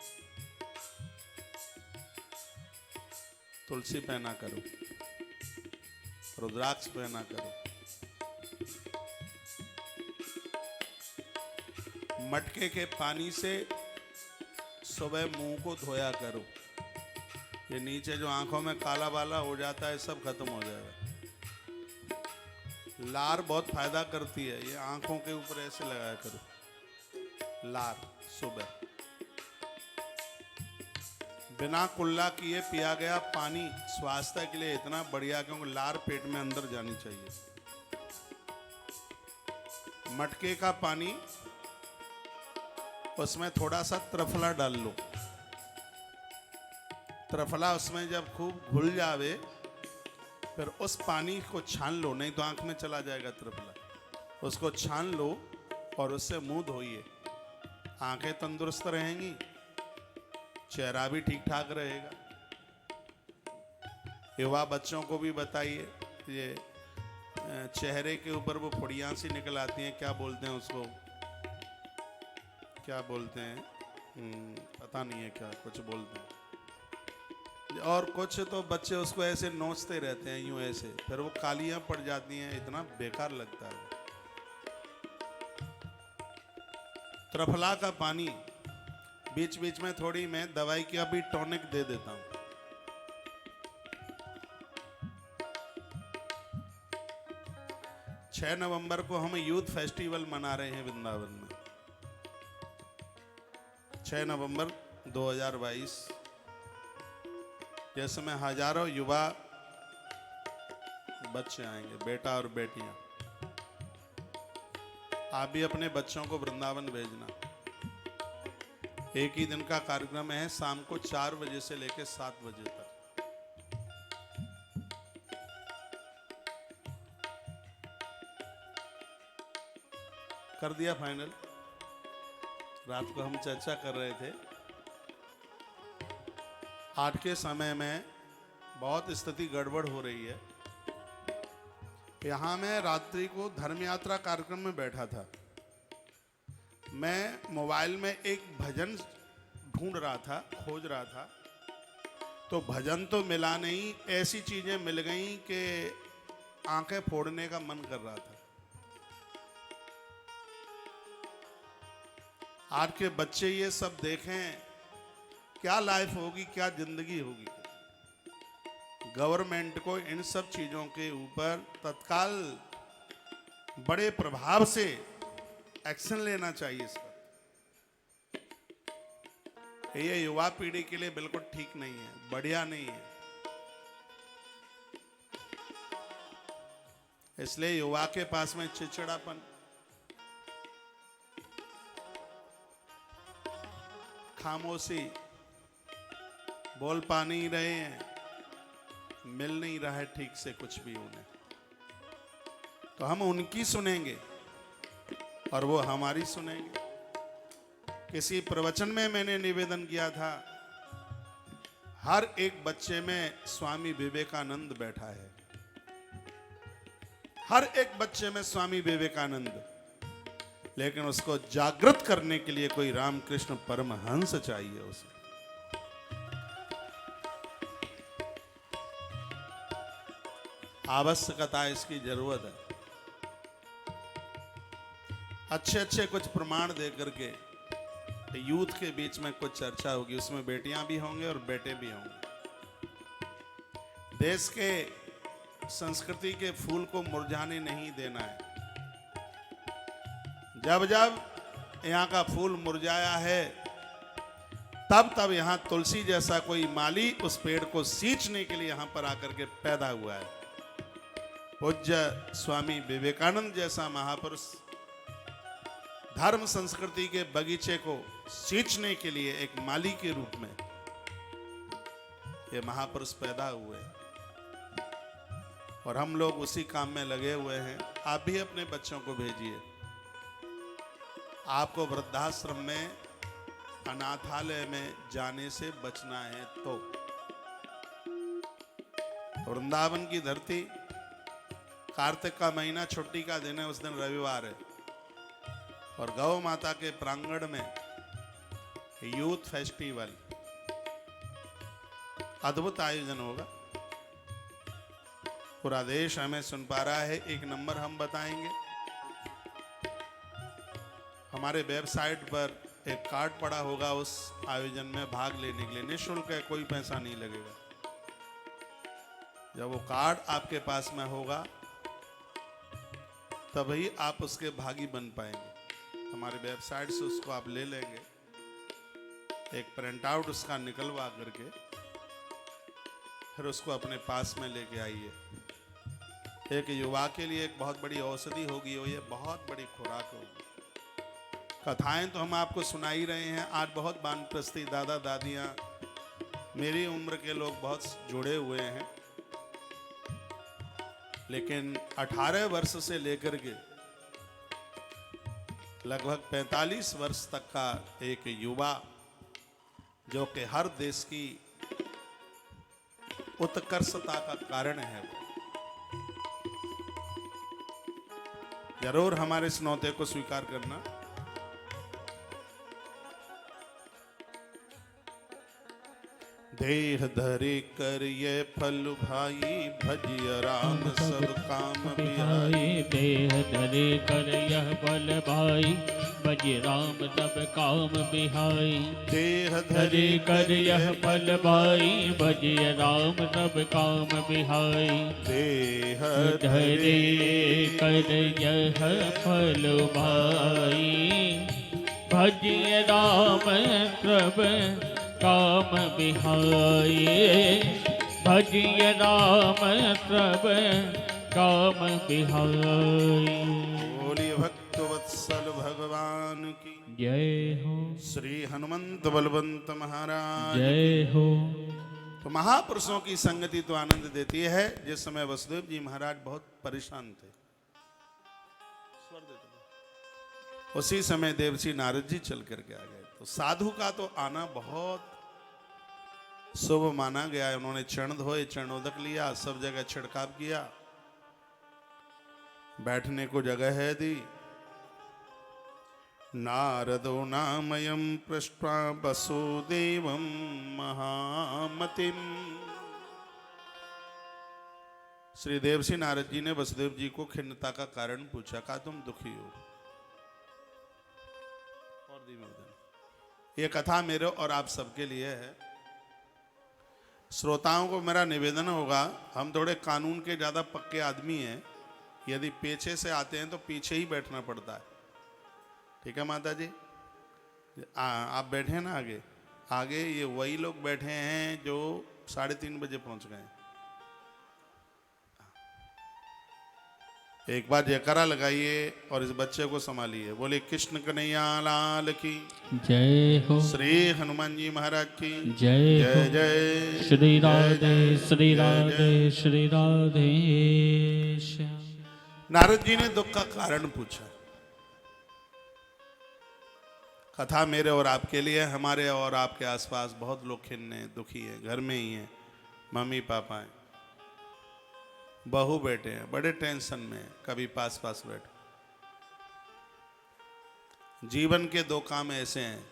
S1: तुलसी पहना करो, रुद्राक्ष पहना करो, मटके के पानी से सुबह मुंह को धोया करो। ये नीचे जो आंखों में काला वाला हो जाता है सब खत्म हो जाएगा। लार बहुत फायदा करती है, ये आंखों के ऊपर ऐसे लगाया करो लार सुबह। बिना कुल्ला किए पिया गया पानी स्वास्थ्य के लिए इतना बढ़िया, क्योंकि लार पेट में अंदर जानी चाहिए। मटके का पानी, उसमें थोड़ा सा त्रिफला डाल लो। त्रिफला उसमें जब खूब घुल जावे फिर उस पानी को छान लो, नहीं तो आंख में चला जाएगा त्रिफला। उसको छान लो और उससे मुंह धोइए, आंखें तंदुरुस्त रहेंगी, चेहरा भी ठीक ठाक रहेगा। युवा बच्चों को भी बताइए, ये चेहरे के ऊपर वो फुड़ियाँ सी निकल आती हैं, क्या बोलते हैं उसको, क्या बोलते हैं, पता नहीं है क्या कुछ बोलते हैं। और कुछ तो बच्चे उसको ऐसे नोचते रहते हैं यूं ऐसे, फिर वो कालियां पड़ जाती हैं, इतना बेकार लगता है। त्रिफला का पानी बीच बीच में थोड़ी मैं दवाई की अभी टॉनिक दे देता हूं। 6 नवंबर को हम यूथ फेस्टिवल मना रहे हैं वृंदावन में। 6 नवंबर 2022, जिसमें हजारों युवा बच्चे आएंगे, बेटा और बेटियां। आप भी अपने बच्चों को वृंदावन भेजना। एक ही दिन का कार्यक्रम है, शाम को 4 बजे से लेकर 7 बजे तक। कर दिया फाइनल। रात को हम चर्चा कर रहे थे, आज के समय में बहुत स्थिति गड़बड़ हो रही है। यहाँ मैं रात्रि को धर्म यात्रा कार्यक्रम में बैठा था, मैं मोबाइल में एक भजन ढूंढ रहा था, खोज रहा था, तो भजन तो मिला नहीं, ऐसी चीजें मिल गई कि आंखें फोड़ने का मन कर रहा था। आज के बच्चे ये सब देखें, क्या लाइफ होगी, क्या जिंदगी होगी। गवर्नमेंट को इन सब चीजों के ऊपर तत्काल बड़े प्रभाव से एक्शन लेना चाहिए इस पर। ये युवा पीढ़ी के लिए बिल्कुल ठीक नहीं है, बढ़िया नहीं है। इसलिए युवा के पास में चिड़चिड़ापन, खामोशी, बोल पा नहीं रहे हैं, मिल नहीं रहा है ठीक से कुछ भी उन्हें, तो हम उनकी सुनेंगे और वो हमारी सुनेंगे। किसी प्रवचन में मैंने निवेदन किया था, हर एक बच्चे में स्वामी विवेकानंद बैठा है, हर एक बच्चे में स्वामी विवेकानंद, लेकिन उसको जागृत करने के लिए कोई रामकृष्ण परमहंस चाहिए उसे। आवश्यकता इसकी जरूरत है। अच्छे अच्छे कुछ प्रमाण दे करके यूथ के बीच में कुछ चर्चा होगी, उसमें बेटियां भी होंगे और बेटे भी होंगे। देश के संस्कृति के फूल को मुरझाने नहीं देना है। जब जब यहाँ का फूल मुरझाया है, तब तब यहाँ तुलसी जैसा कोई माली उस पेड़ को सींचने के लिए यहाँ पर आकर के पैदा हुआ है। पूज्य स्वामी विवेकानंद जैसा महापुरुष धर्म संस्कृति के बगीचे को सींचने के लिए एक माली के रूप में ये महापुरुष पैदा हुए, और हम लोग उसी काम में लगे हुए हैं। आप भी अपने बच्चों को भेजिए। आपको वृद्धाश्रम में, अनाथालय में जाने से बचना है तो वृंदावन की धरती, कार्तिक का महीना, छुट्टी का दिन है, उस दिन रविवार है, और गौ माता के प्रांगण में यूथ फेस्टिवल, अद्भुत आयोजन होगा। पूरा देश हमें सुन पा रहा है। एक नंबर हम बताएंगे, हमारे वेबसाइट पर एक कार्ड पड़ा होगा, उस आयोजन में भाग लेने के लिए निःशुल्क है, कोई पैसा नहीं लगेगा। जब वो कार्ड आपके पास में होगा तभी आप उसके भागी बन पाएंगे। हमारे वेबसाइट से उसको आप ले लेंगे, एक प्रिंट आउट उसका निकलवा करके फिर उसको अपने पास में लेके आइए। एक युवा के लिए एक बहुत बड़ी औषधि होगी, और ये बहुत बड़ी खुराक होगी। कथाएं तो हम आपको सुना ही रहे हैं। आज बहुत वानप्रस्थी दादा दादियां, मेरी उम्र के लोग बहुत जुड़े हुए हैं, लेकिन 18 वर्ष से लेकर के लगभग 45 वर्ष तक का एक युवा, जो कि हर देश की उत्कर्षता का कारण है, जरूर हमारे इस न्योते को स्वीकार करना। देह धरे कर ये फल भाई, भजिय राम सब काम बिहाई।
S2: देह धरे कर यह फल भाई, भज राम सब काम बिहाई।
S1: देह
S2: धरे कर यह फल भाई, भज राम सब काम बिहाई।
S1: देह
S2: धरे कर यह फल भाई, भज राम सब काम बिहाई। भजिय राम सब काम बिहाई।
S1: बोलिए भक्तवत्सल भगवान की
S2: जय हो,
S1: श्री हनुमंत बलवंत महाराज।
S2: जय हो।
S1: तो महापुरुषों की संगति तो आनंद देती है। जिस समय वसुदेव जी महाराज बहुत परेशान थे, उसी समय देवर्षि नारद जी चल करके आ गए। तो साधु का तो आना बहुत शुभ माना गया है। उन्होंने चरण धोए, चरणोदक लिया, सब जगह छिड़काव किया, बैठने को जगह है दी। नारदो नामयं पृष्ट्वा वसुदेवं महामतिम। श्री देवर्षि नारद जी ने वसुदेव जी को खिन्नता का कारण पूछा, कहा तुम दुखी हो। ये कथा मेरे और आप सबके लिए है। श्रोताओं को मेरा निवेदन होगा, हम थोड़े कानून के ज़्यादा पक्के आदमी हैं। यदि पीछे से आते हैं तो पीछे ही बैठना पड़ता है। ठीक है माता जी, आप बैठे हैं ना आगे। आगे ये वही लोग बैठे हैं जो 3:30 बजे पहुंच गए। एक बार जयकारा लगाइए और इस बच्चे को संभालिए। बोले कृष्ण कन्हैया लाल की
S2: जय हो।
S1: श्री हनुमान जी महाराज की
S2: जय हो।
S1: जय जय
S2: श्री राधे श्री राधे श्री राधे श्याम।
S1: नारद जी ने दुख का कारण पूछा। कथा मेरे और आपके लिए, हमारे और आपके आसपास बहुत लोग खिन्न हैं, दुखी हैं, घर में ही हैं, मम्मी पापा हैं, बहू बेटे हैं, बड़े टेंशन में, कभी पास पास बैठे। जीवन के दो काम ऐसे हैं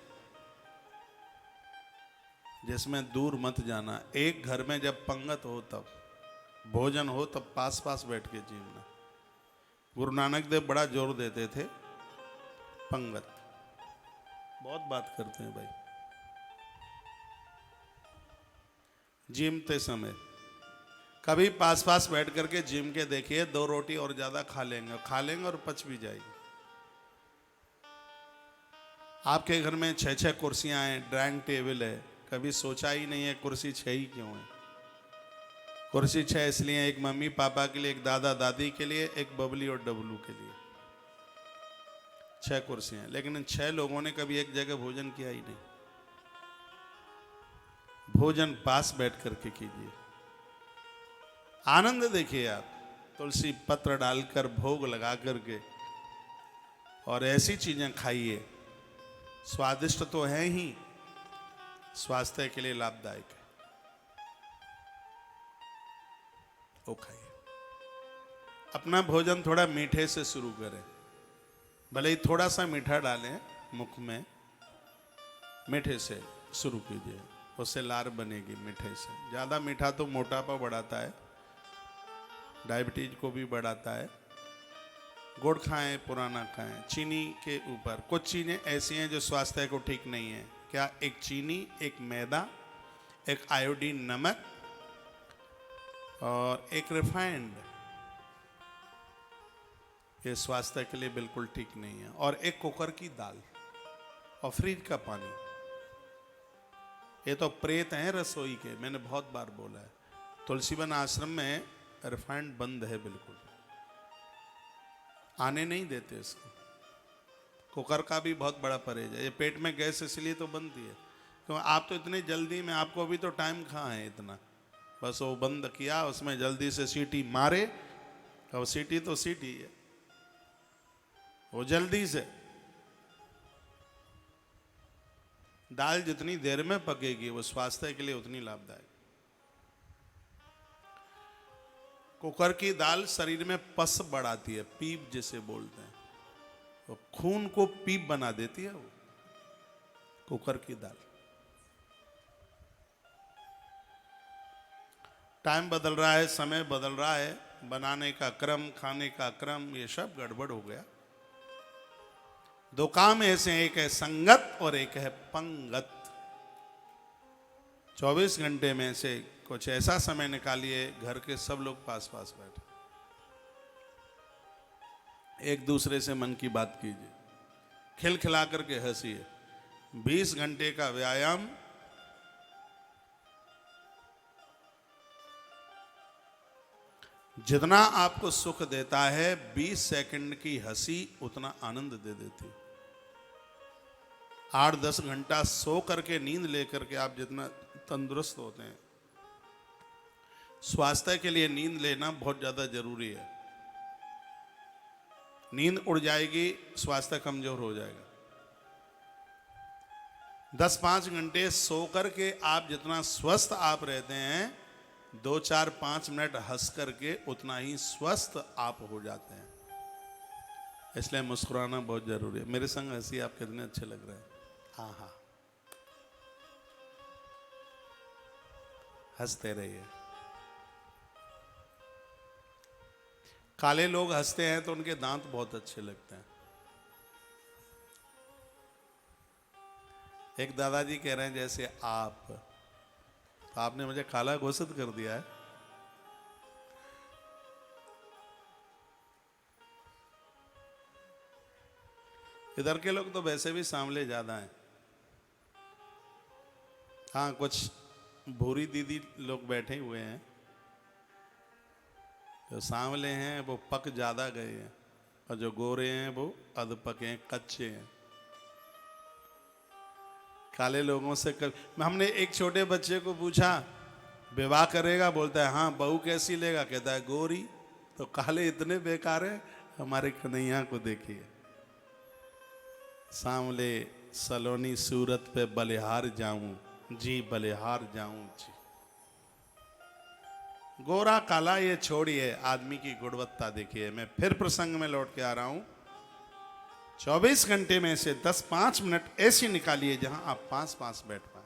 S1: जिसमें दूर मत जाना। एक घर में जब पंगत हो, तब भोजन हो, तब पास पास बैठ के जीवना। गुरु नानक देव बड़ा जोर देते थे पंगत। बहुत बात करते हैं भाई। जीमते समय कभी पास पास बैठ करके जिम के देखिए, 2 रोटी और ज्यादा खा लेंगे और पच भी जाएगी। आपके घर में 6-6 कुर्सियां हैं, ड्राइंग टेबल है, कभी सोचा ही नहीं है कुर्सी 6 ही क्यों है। कुर्सी 6 इसलिए, एक मम्मी पापा के लिए, एक दादा दादी के लिए, एक बबली और डबलू के लिए 6 कुर्सियां। लेकिन इन 6 लोगों ने कभी एक जगह भोजन किया ही नहीं। भोजन पास बैठ करके कीजिए, आनंद देखिए आप। तुलसी पत्र डालकर भोग लगा करके और ऐसी चीजें खाइए, स्वादिष्ट तो है ही, स्वास्थ्य के लिए लाभदायक है, वो खाइए। अपना भोजन थोड़ा मीठे से शुरू करें, भले ही थोड़ा सा मीठा डालें मुख में, मीठे से शुरू कीजिए। उससे लार बनेगी मीठे से। ज़्यादा मीठा तो मोटापा बढ़ाता है, डायबिटीज को भी बढ़ाता है। गुड़ खाएं, पुराना खाएं। चीनी के ऊपर कुछ चीज़ें ऐसी हैं जो स्वास्थ्य को ठीक नहीं है। क्या? एक चीनी, एक मैदा, एक आयोडीन नमक और एक रिफाइंड, ये स्वास्थ्य के लिए बिल्कुल ठीक नहीं है। और एक कुकर की दाल और फ्रिज का पानी, ये तो प्रेत हैं रसोई के। मैंने बहुत बार बोला है, तुलसीवन आश्रम में रिफाइंड बंद है बिल्कुल, आने नहीं देते इसको। कुकर का भी बहुत बड़ा परहेज है। ये पेट में गैस इसलिए तो बनती है क्योंकि आप तो इतनी जल्दी में, आपको अभी तो टाइम कहाँ है इतना, बस वो बंद किया, उसमें जल्दी से सीटी मारे, और सीटी तो सीटी है, वो जल्दी से। दाल जितनी देर में पकेगी वो स्वास्थ्य के लिए उतनी लाभदायक। कुकर की दाल शरीर में पस बढ़ाती है, पीप जिसे बोलते हैं, वो खून को पीप बना देती है वो कुकर की दाल। टाइम बदल रहा है, समय बदल रहा है, बनाने का क्रम, खाने का क्रम, ये सब गड़बड़ हो गया। दो काम ऐसे हैं, एक है संगत और एक है पंगत। 24 घंटे में से कुछ ऐसा समय निकालिए, घर के सब लोग पास पास बैठे, एक दूसरे से मन की बात कीजिए, खिलखिला करके हंसिए। 20 घंटे का व्यायाम जितना आपको सुख देता है, 20 सेकंड की हंसी उतना आनंद दे देती। 8-10 घंटा सो करके, नींद लेकर के आप जितना तंदुरुस्त होते हैं, स्वास्थ्य के लिए नींद लेना बहुत ज्यादा जरूरी है। नींद उड़ जाएगी, स्वास्थ्य कमजोर हो जाएगा। 10-5 घंटे सो करके आप जितना स्वस्थ आप रहते हैं, 2-4-5 मिनट हंस करके उतना ही स्वस्थ आप हो जाते हैं। इसलिए मुस्कुराना बहुत जरूरी है। मेरे संग हंसी, आप कितने अच्छे लग रहे हैं। हाँ हाँ, हंसते रहिए। काले लोग हंसते हैं तो उनके दांत बहुत अच्छे लगते हैं। एक दादाजी कह रहे हैं जैसे आप, तो आपने मुझे काला घोषित कर दिया है। इधर के लोग तो वैसे भी सांवले ज्यादा हैं। हाँ, कुछ भूरी दीदी लोग बैठे हुए हैं, जो सांवले हैं वो पक ज्यादा गए हैं, और जो गोरे हैं वो अध पके हैं, कच्चे हैं। काले लोगों से हमने एक छोटे बच्चे को पूछा, विवाह करेगा? बोलता है हाँ। बहू कैसी लेगा? कहता है गोरी। तो काले इतने बेकार है। हमारे कन्हैया को देखिए, सांवले सलोनी सूरत पे बलिहार जाऊं जी, बलिहार जाऊं जी। गोरा काला ये छोड़िए, आदमी की गुणवत्ता देखिए। मैं फिर प्रसंग में लौट के आ रहा हूं। 24 घंटे में से 10-5 मिनट ऐसी निकालिए जहां आप पास पास बैठ पाए।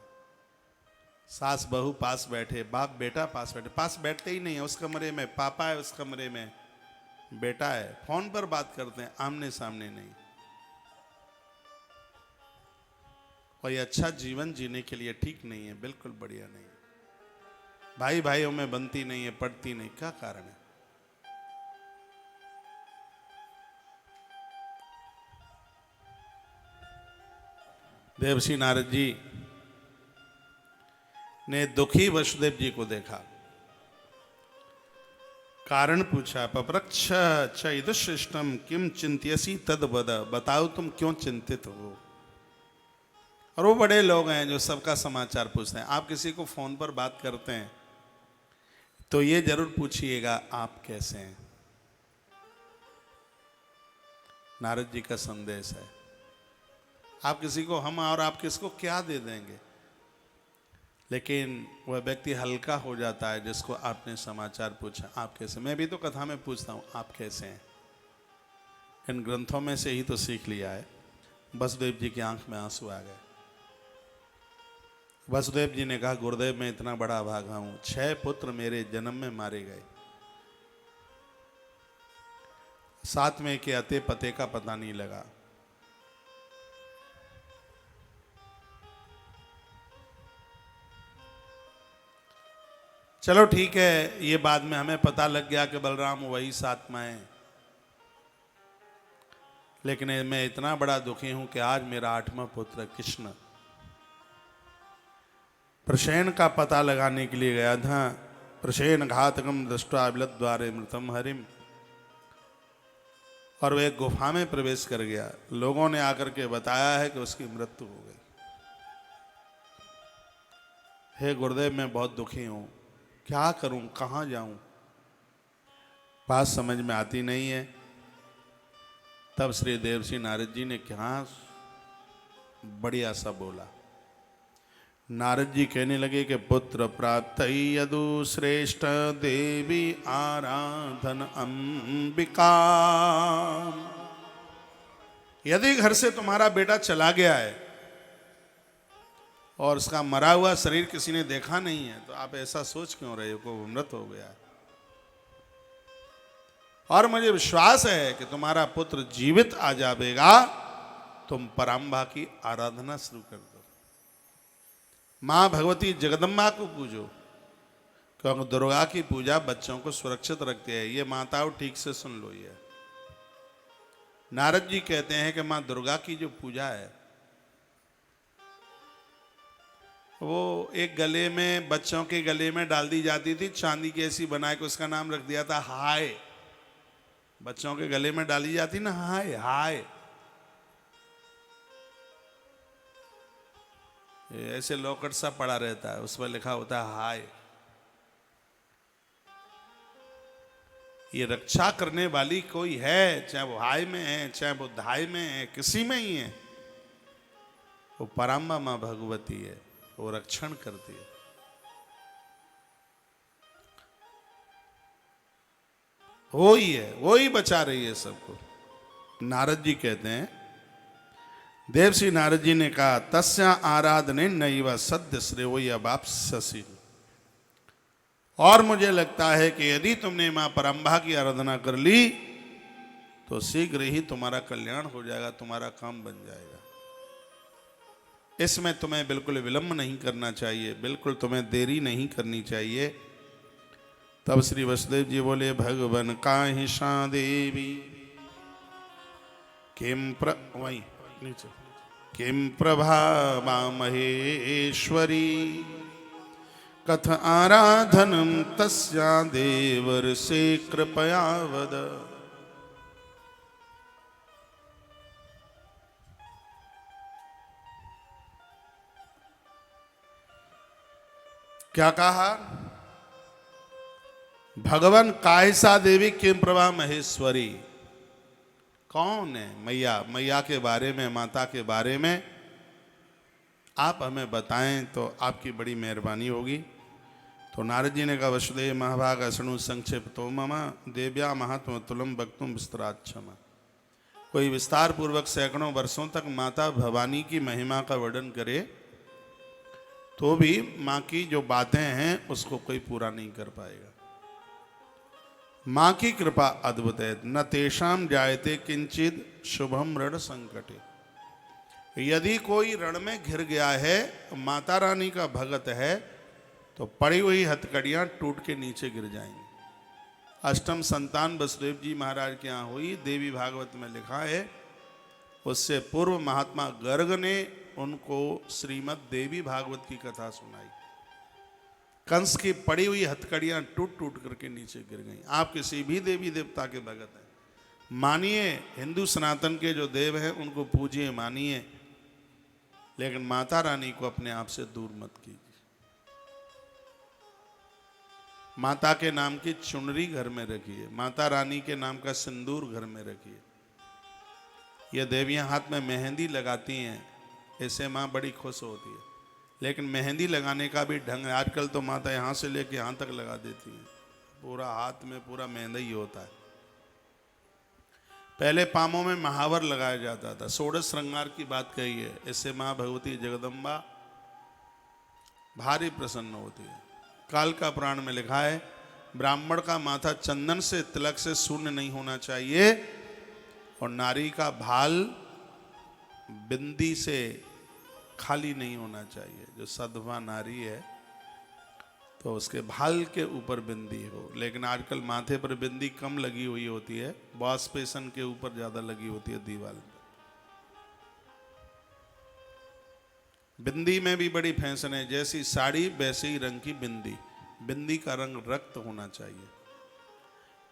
S1: सास बहू पास बैठे, बाप बेटा पास बैठे। पास बैठते ही नहीं है, उस कमरे में पापा है, उस कमरे में बेटा है, फोन पर बात करते हैं, आमने सामने नहीं। और ये अच्छा जीवन जीने के लिए ठीक नहीं है, बिल्कुल बढ़िया नहीं है। भाई भाइयों में बनती नहीं है, पड़ती नहीं। क्या कारण है? देवर्षि नारद जी ने दुखी वसुदेव जी को देखा, कारण पूछा, पप्रच्छ च इदुशिष्टम किम चिंत्यसी तद वद। बताओ तुम क्यों चिंतित हो। और वो बड़े लोग हैं जो सबका समाचार पूछते हैं। आप किसी को फोन पर बात करते हैं तो ये जरूर पूछिएगा आप कैसे हैं। नारद जी का संदेश है। आप किसी को हम और आप किसको क्या दे देंगे, लेकिन वह व्यक्ति हल्का हो जाता है जिसको आपने समाचार पूछा, आप कैसे। मैं भी तो कथा में पूछता हूं आप कैसे हैं। इन ग्रंथों में से ही तो सीख लिया है। वसुदेव जी की आंख में आंसू आ गए। वसुदेव जी ने कहा, गुरुदेव मैं इतना बड़ा भागा हूं, 6 पुत्र मेरे जन्म में मारे गए, 7वें के अते पते का पता नहीं लगा। चलो ठीक है, ये बाद में हमें पता लग गया कि बलराम वही 7 हैं, लेकिन मैं इतना बड़ा दुखी हूं कि आज मेरा 8वां पुत्र कृष्ण प्रसेन का पता लगाने के लिए गया था। प्रसेन घातकम दृष्टा विलद्वारे मृतम हरिम, और वह एक गुफा में प्रवेश कर गया। लोगों ने आकर के बताया है कि उसकी मृत्यु हो गई। हे गुरुदेव मैं बहुत दुखी हूं, क्या करूं, कहां जाऊं, बात समझ में आती नहीं है। तब श्री देवर्षि नारद जी ने क्या बढ़िया सा बोला। नारद जी कहने लगे कि पुत्र प्राप्त यदु श्रेष्ठ देवी आराधन अंबिका। यदि घर से तुम्हारा बेटा चला गया है और उसका मरा हुआ शरीर किसी ने देखा नहीं है, तो आप ऐसा सोच क्यों रहे हो कि वो मृत हो गया है? और मुझे विश्वास है कि तुम्हारा पुत्र जीवित आ जाएगा, तुम पराम्बा की आराधना शुरू कर दो। मां भगवती जगदम्बा को पूजो, क्योंकि दुर्गा की पूजा बच्चों को सुरक्षित रखती है। ये माताओं ठीक से सुन लो। ये नारद जी कहते हैं कि मां दुर्गा की जो पूजा है, वो एक गले में, बच्चों के गले में डाल दी जाती थी, चांदी की ऐसी बना के उसका नाम रख दिया था हाय। बच्चों के गले में डाली जाती ना हाय हाय, ऐसे लॉकेट सा पड़ा रहता है, उस पर लिखा होता है हाय। ये रक्षा करने वाली कोई है, चाहे वो हाय में है, चाहे वो धाय में है, किसी में ही है, वो पराम्बा मां भगवती है, वो रक्षण करती है। वो ही है, वो ही बचा रही है सबको। नारद जी कहते हैं, देवर्षि नारद जी ने कहा, तस्या आराधने नैव सद्य श्रेयो अवाप्स्यसि। और मुझे लगता है कि यदि तुमने मां पराम्बा की आराधना कर ली तो शीघ्र ही तुम्हारा कल्याण हो जाएगा, तुम्हारा काम बन जाएगा। इसमें तुम्हें बिल्कुल विलंब नहीं करना चाहिए, बिल्कुल तुम्हें देरी नहीं करनी चाहिए। तब श्री वसुदेव जी बोले, भगवन काहिषा देवी किम वही नीचे किम प्रभावा महेश्वरी कथ आराधनम तस्या देवर से कृपया वद। क्या कहा? भगवान काहिषा देवी किम प्रभा महेश्वरी। कौन है मैया? मैया के बारे में, माता के बारे में आप हमें बताएं तो आपकी बड़ी मेहरबानी होगी। तो नारद जी ने कहा, वसुदेव महाभाग अशणु संक्षिप्तो मम देव्या महात्म तुलम वक्तुम विस्तराक्षम। कोई विस्तार पूर्वक सैकड़ों वर्षों तक माता भवानी की महिमा का वर्णन करे तो भी माँ की जो बातें हैं उसको कोई पूरा नहीं कर पाएगा। माँ की कृपा अद्भुत है। न तेषाम जायते किंचित शुभम ऋण संकटे। यदि कोई ऋण में घिर गया है, माता रानी का भगत है, तो पड़ी हुई हथकड़ियां टूट के नीचे गिर जाएंगी। अष्टम संतान वसुदेव जी महाराज के यहाँ हुई, देवी भागवत में लिखा है। उससे पूर्व महात्मा गर्ग ने उनको श्रीमद् देवी भागवत की कथा सुनाई। कंस की पड़ी हुई हथकड़ियां टूट टूट करके नीचे गिर गईं। आप किसी भी देवी देवता के भगत हैं, मानिए, हिंदू सनातन के जो देव हैं उनको पूजिए, मानिए, लेकिन माता रानी को अपने आप से दूर मत कीजिए। माता के नाम की चुनरी घर में रखिए, माता रानी के नाम का सिंदूर घर में रखिए। ये देवियां हाथ में मेहंदी लगाती हैं, ऐसे माँ बड़ी खुश होती है, लेकिन मेहंदी लगाने का भी ढंग है। आजकल तो माता यहाँ से लेके यहाँ तक लगा देती है, पूरा हाथ में पूरा मेहंदी ही होता है। पहले पामों में महावर लगाया जाता था। षोडश श्रृंगार की बात कही है, इससे माँ भगवती जगदम्बा भारी प्रसन्न होती है। काल का पुराण में लिखा है, ब्राह्मण का माथा चंदन से तिलक से शून्य नहीं होना चाहिए और नारी का भाल बिंदी से खाली नहीं होना चाहिए। जो सधवा नारी है तो उसके भाल के ऊपर बिंदी हो, लेकिन आजकल माथे पर बिंदी कम लगी हुई होती है, वॉश बेसन के ऊपर ज्यादा लगी होती है दीवार पर। बिंदी में भी बड़ी फैशन है, जैसी साड़ी वैसे ही रंग की बिंदी। बिंदी का रंग रक्त होना चाहिए,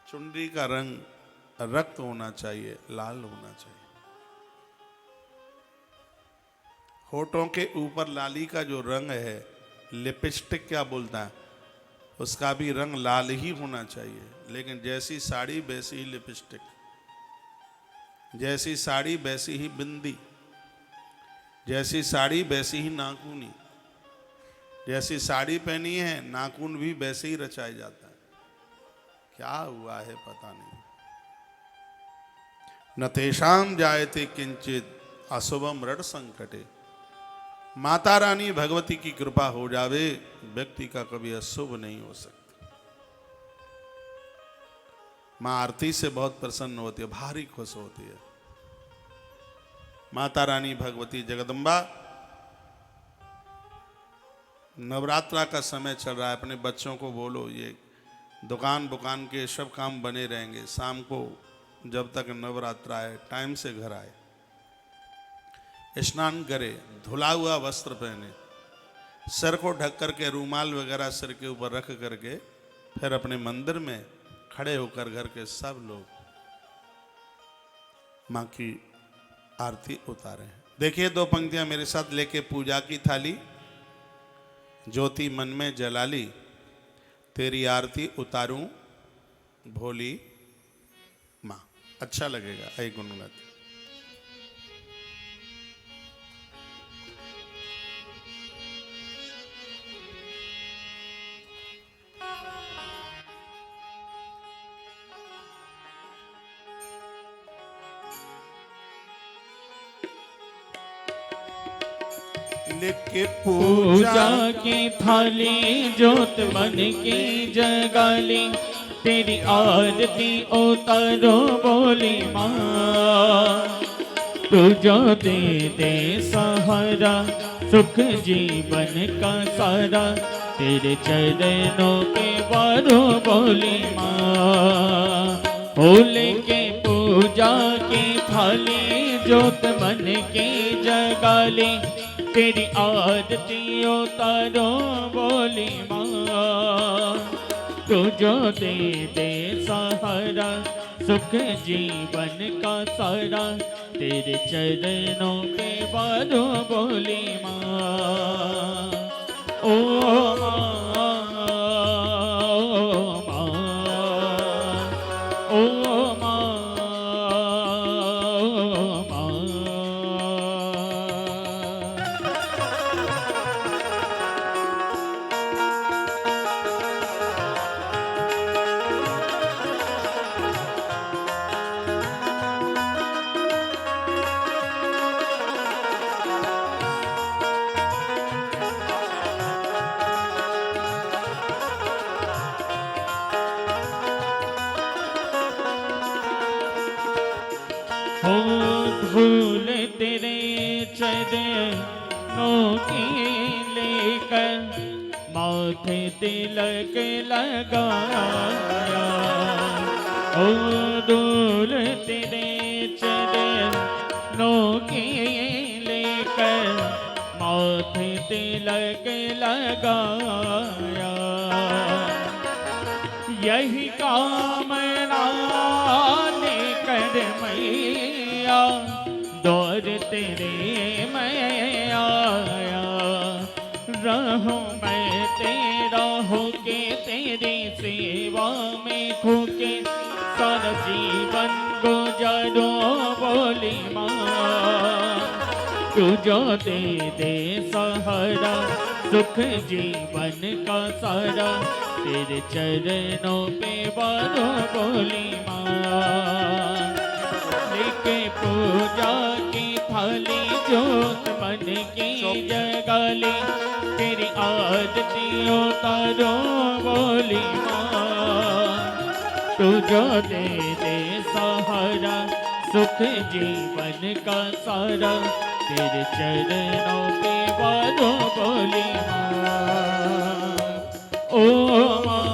S1: चुनरी का रंग रक्त होना चाहिए, लाल होना चाहिए। होठों के ऊपर लाली का जो रंग है, लिपस्टिक क्या बोलता है, उसका भी रंग लाल ही होना चाहिए। लेकिन जैसी साड़ी वैसी ही लिपस्टिक, जैसी साड़ी वैसी ही बिंदी, जैसी साड़ी वैसी ही नाखूनी, जैसी साड़ी पहनी है नाखून भी वैसे ही रचाया जाता है। क्या हुआ है पता नहीं। न तेषाम जायते किंचित अशुभम ऋण संकटे। माता रानी भगवती की कृपा हो जावे, व्यक्ति का कभी अशुभ नहीं हो सकता। मां आरती से बहुत प्रसन्न होती है, भारी खुश होती है। माता रानी भगवती जगदम्बा, नवरात्रा का समय चल रहा है, अपने बच्चों को बोलो ये दुकान बुकान के सब काम बने रहेंगे, शाम को जब तक नवरात्रा है टाइम से घर आए, स्नान करे, धुला हुआ वस्त्र पहने, सर को ढक करके रूमाल वगैरह सिर के ऊपर रख करके फिर अपने मंदिर में खड़े होकर घर के सब लोग मां की आरती उतारे हैं। देखिए 2 पंक्तियां मेरे साथ लेके, पूजा की थाली ज्योति मन में जला ली, तेरी आरती उतारूं भोली मां। अच्छा लगेगा, आई गुनगुनाती। लेके
S2: पूजा की थाली ज्योत मन की जगाली, तेरी आरती उतारो बोली माँ। तू जो दे दे सहारा, सुख जीवन का सारा, तेरे चरणों के बारो बोली माँ। फूल के पूजा की थाली ज्योत मन की जगाली, तेरी आरती उतारो बोली माँ। तू जो दे दे सहारा, सुख जीवन का सारा, तेरे चरणों पे बारो बोली माँ। ओ माँ, धूल तेरे चरणों की लेकर माथे तिलक लगाया। ओ धूल तेरे चरणों की लेकर माथे तिलक लगाया। यही कामना लेकर मैया दौर तेरे मैं आया। रहूं मैं तेरा होके तेरी सेवा में खोके, सारा जीवन गुजारो बोली माँ। तू जो दे दे सहारा, सुख जीवन का सारा, तेरे चरणों पे बारो बोली माँ। लेके पूजा की थाली जोत मन की जगाली, तेरी आरती उतारो बोली माँ। तू जो दे दे सहारा, सुख जीवन का सारा, तेरे चरणों पे वारो बोली माँ। ओ माँ,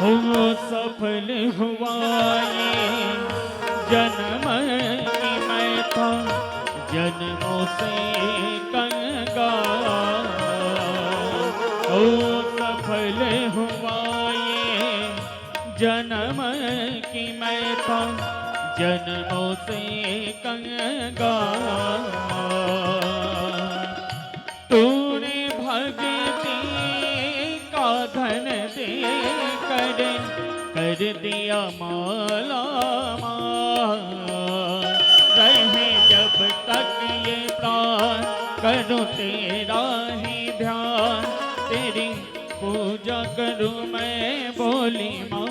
S2: हो सफल हुआ ये जन्म की मैं था जन्मों से कंगाल। हो सफल हुआ ये जन्म की मैं था जन्मों से कंगाल। तूने भक्ति का धन दे कर दिया माला माल। रहे जब तक ये प्राण करूं तेरा ही ध्यान, तेरी पूजा करूं मैं बोली माँ।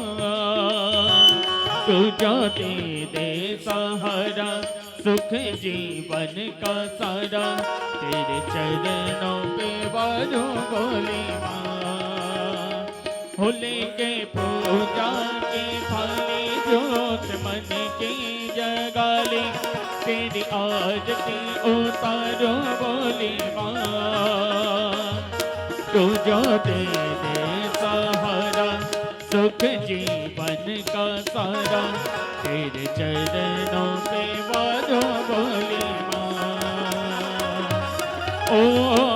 S2: तू जो दे दे सहारा, सुख जीवन का सारा, तेरे चरणों पे वारो बोली माँ। हो लेके पूजा की थाली, जोत मन की जगाली, तेरी आरती उतारो बोली माँ। तू जो दे दे सहारा, सुख जीवन का सारा, तेरे चरणों पे वारो बोली माँ। ओ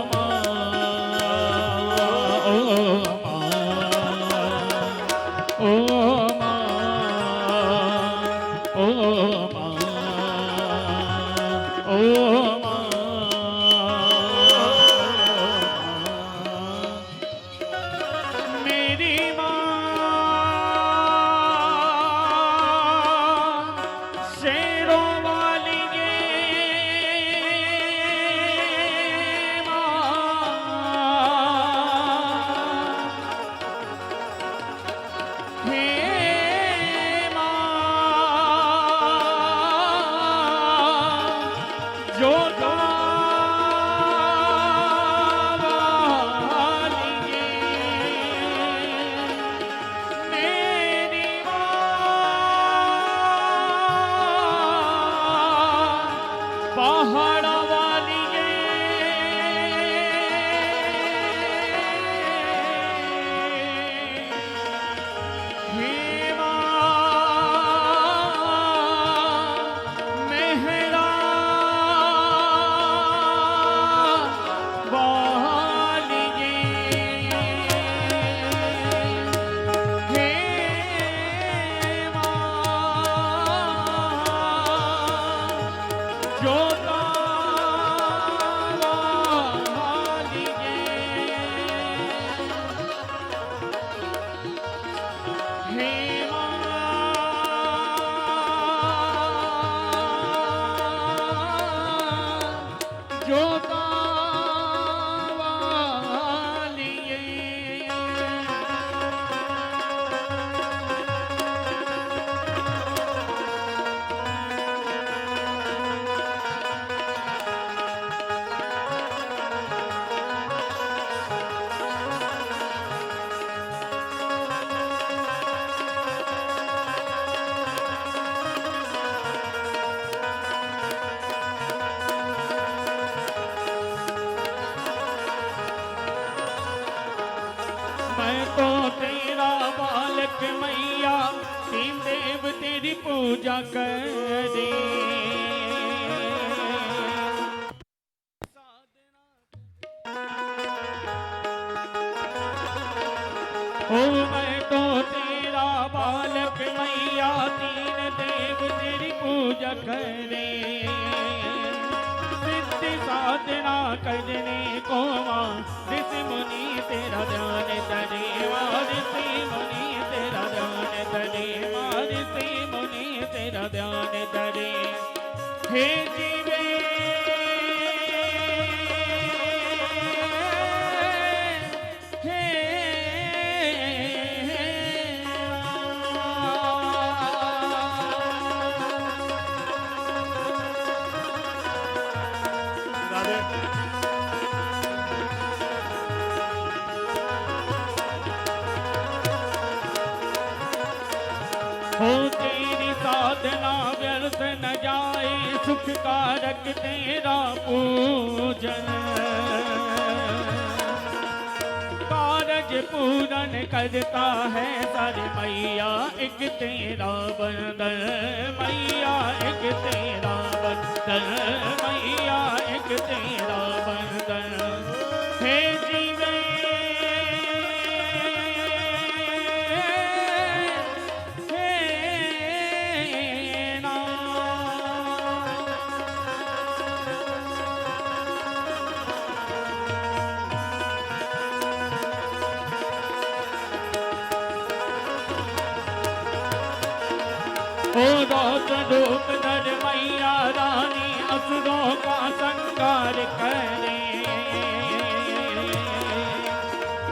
S2: हे तेरा बालक मैया, तीन देव तेरी पूजा करे। ओ मैं तो तेरा बालक मैया, तीन देव तेरी पूजा करे। सिद्धि साधना करने को मां, ऋषि मुनि तेरा ध्यान धरे। मां ऋषि मुनि तेरा ध्यान धरे। मां ऋषि मुनि तेरा ध्यान धरे। हे जीवे हो तेरी साधना व्यर्थ न जाए, सुख कारक तेरा पूजन। कारज पूरन करता है सर मैया, एक तेरा बंदन। मैया एक तेरा बंदन। मैया एक तेरा बंदन। हे जीवे ओ रौद्र रूप धर मैया रानी, असुरों का संहार करे।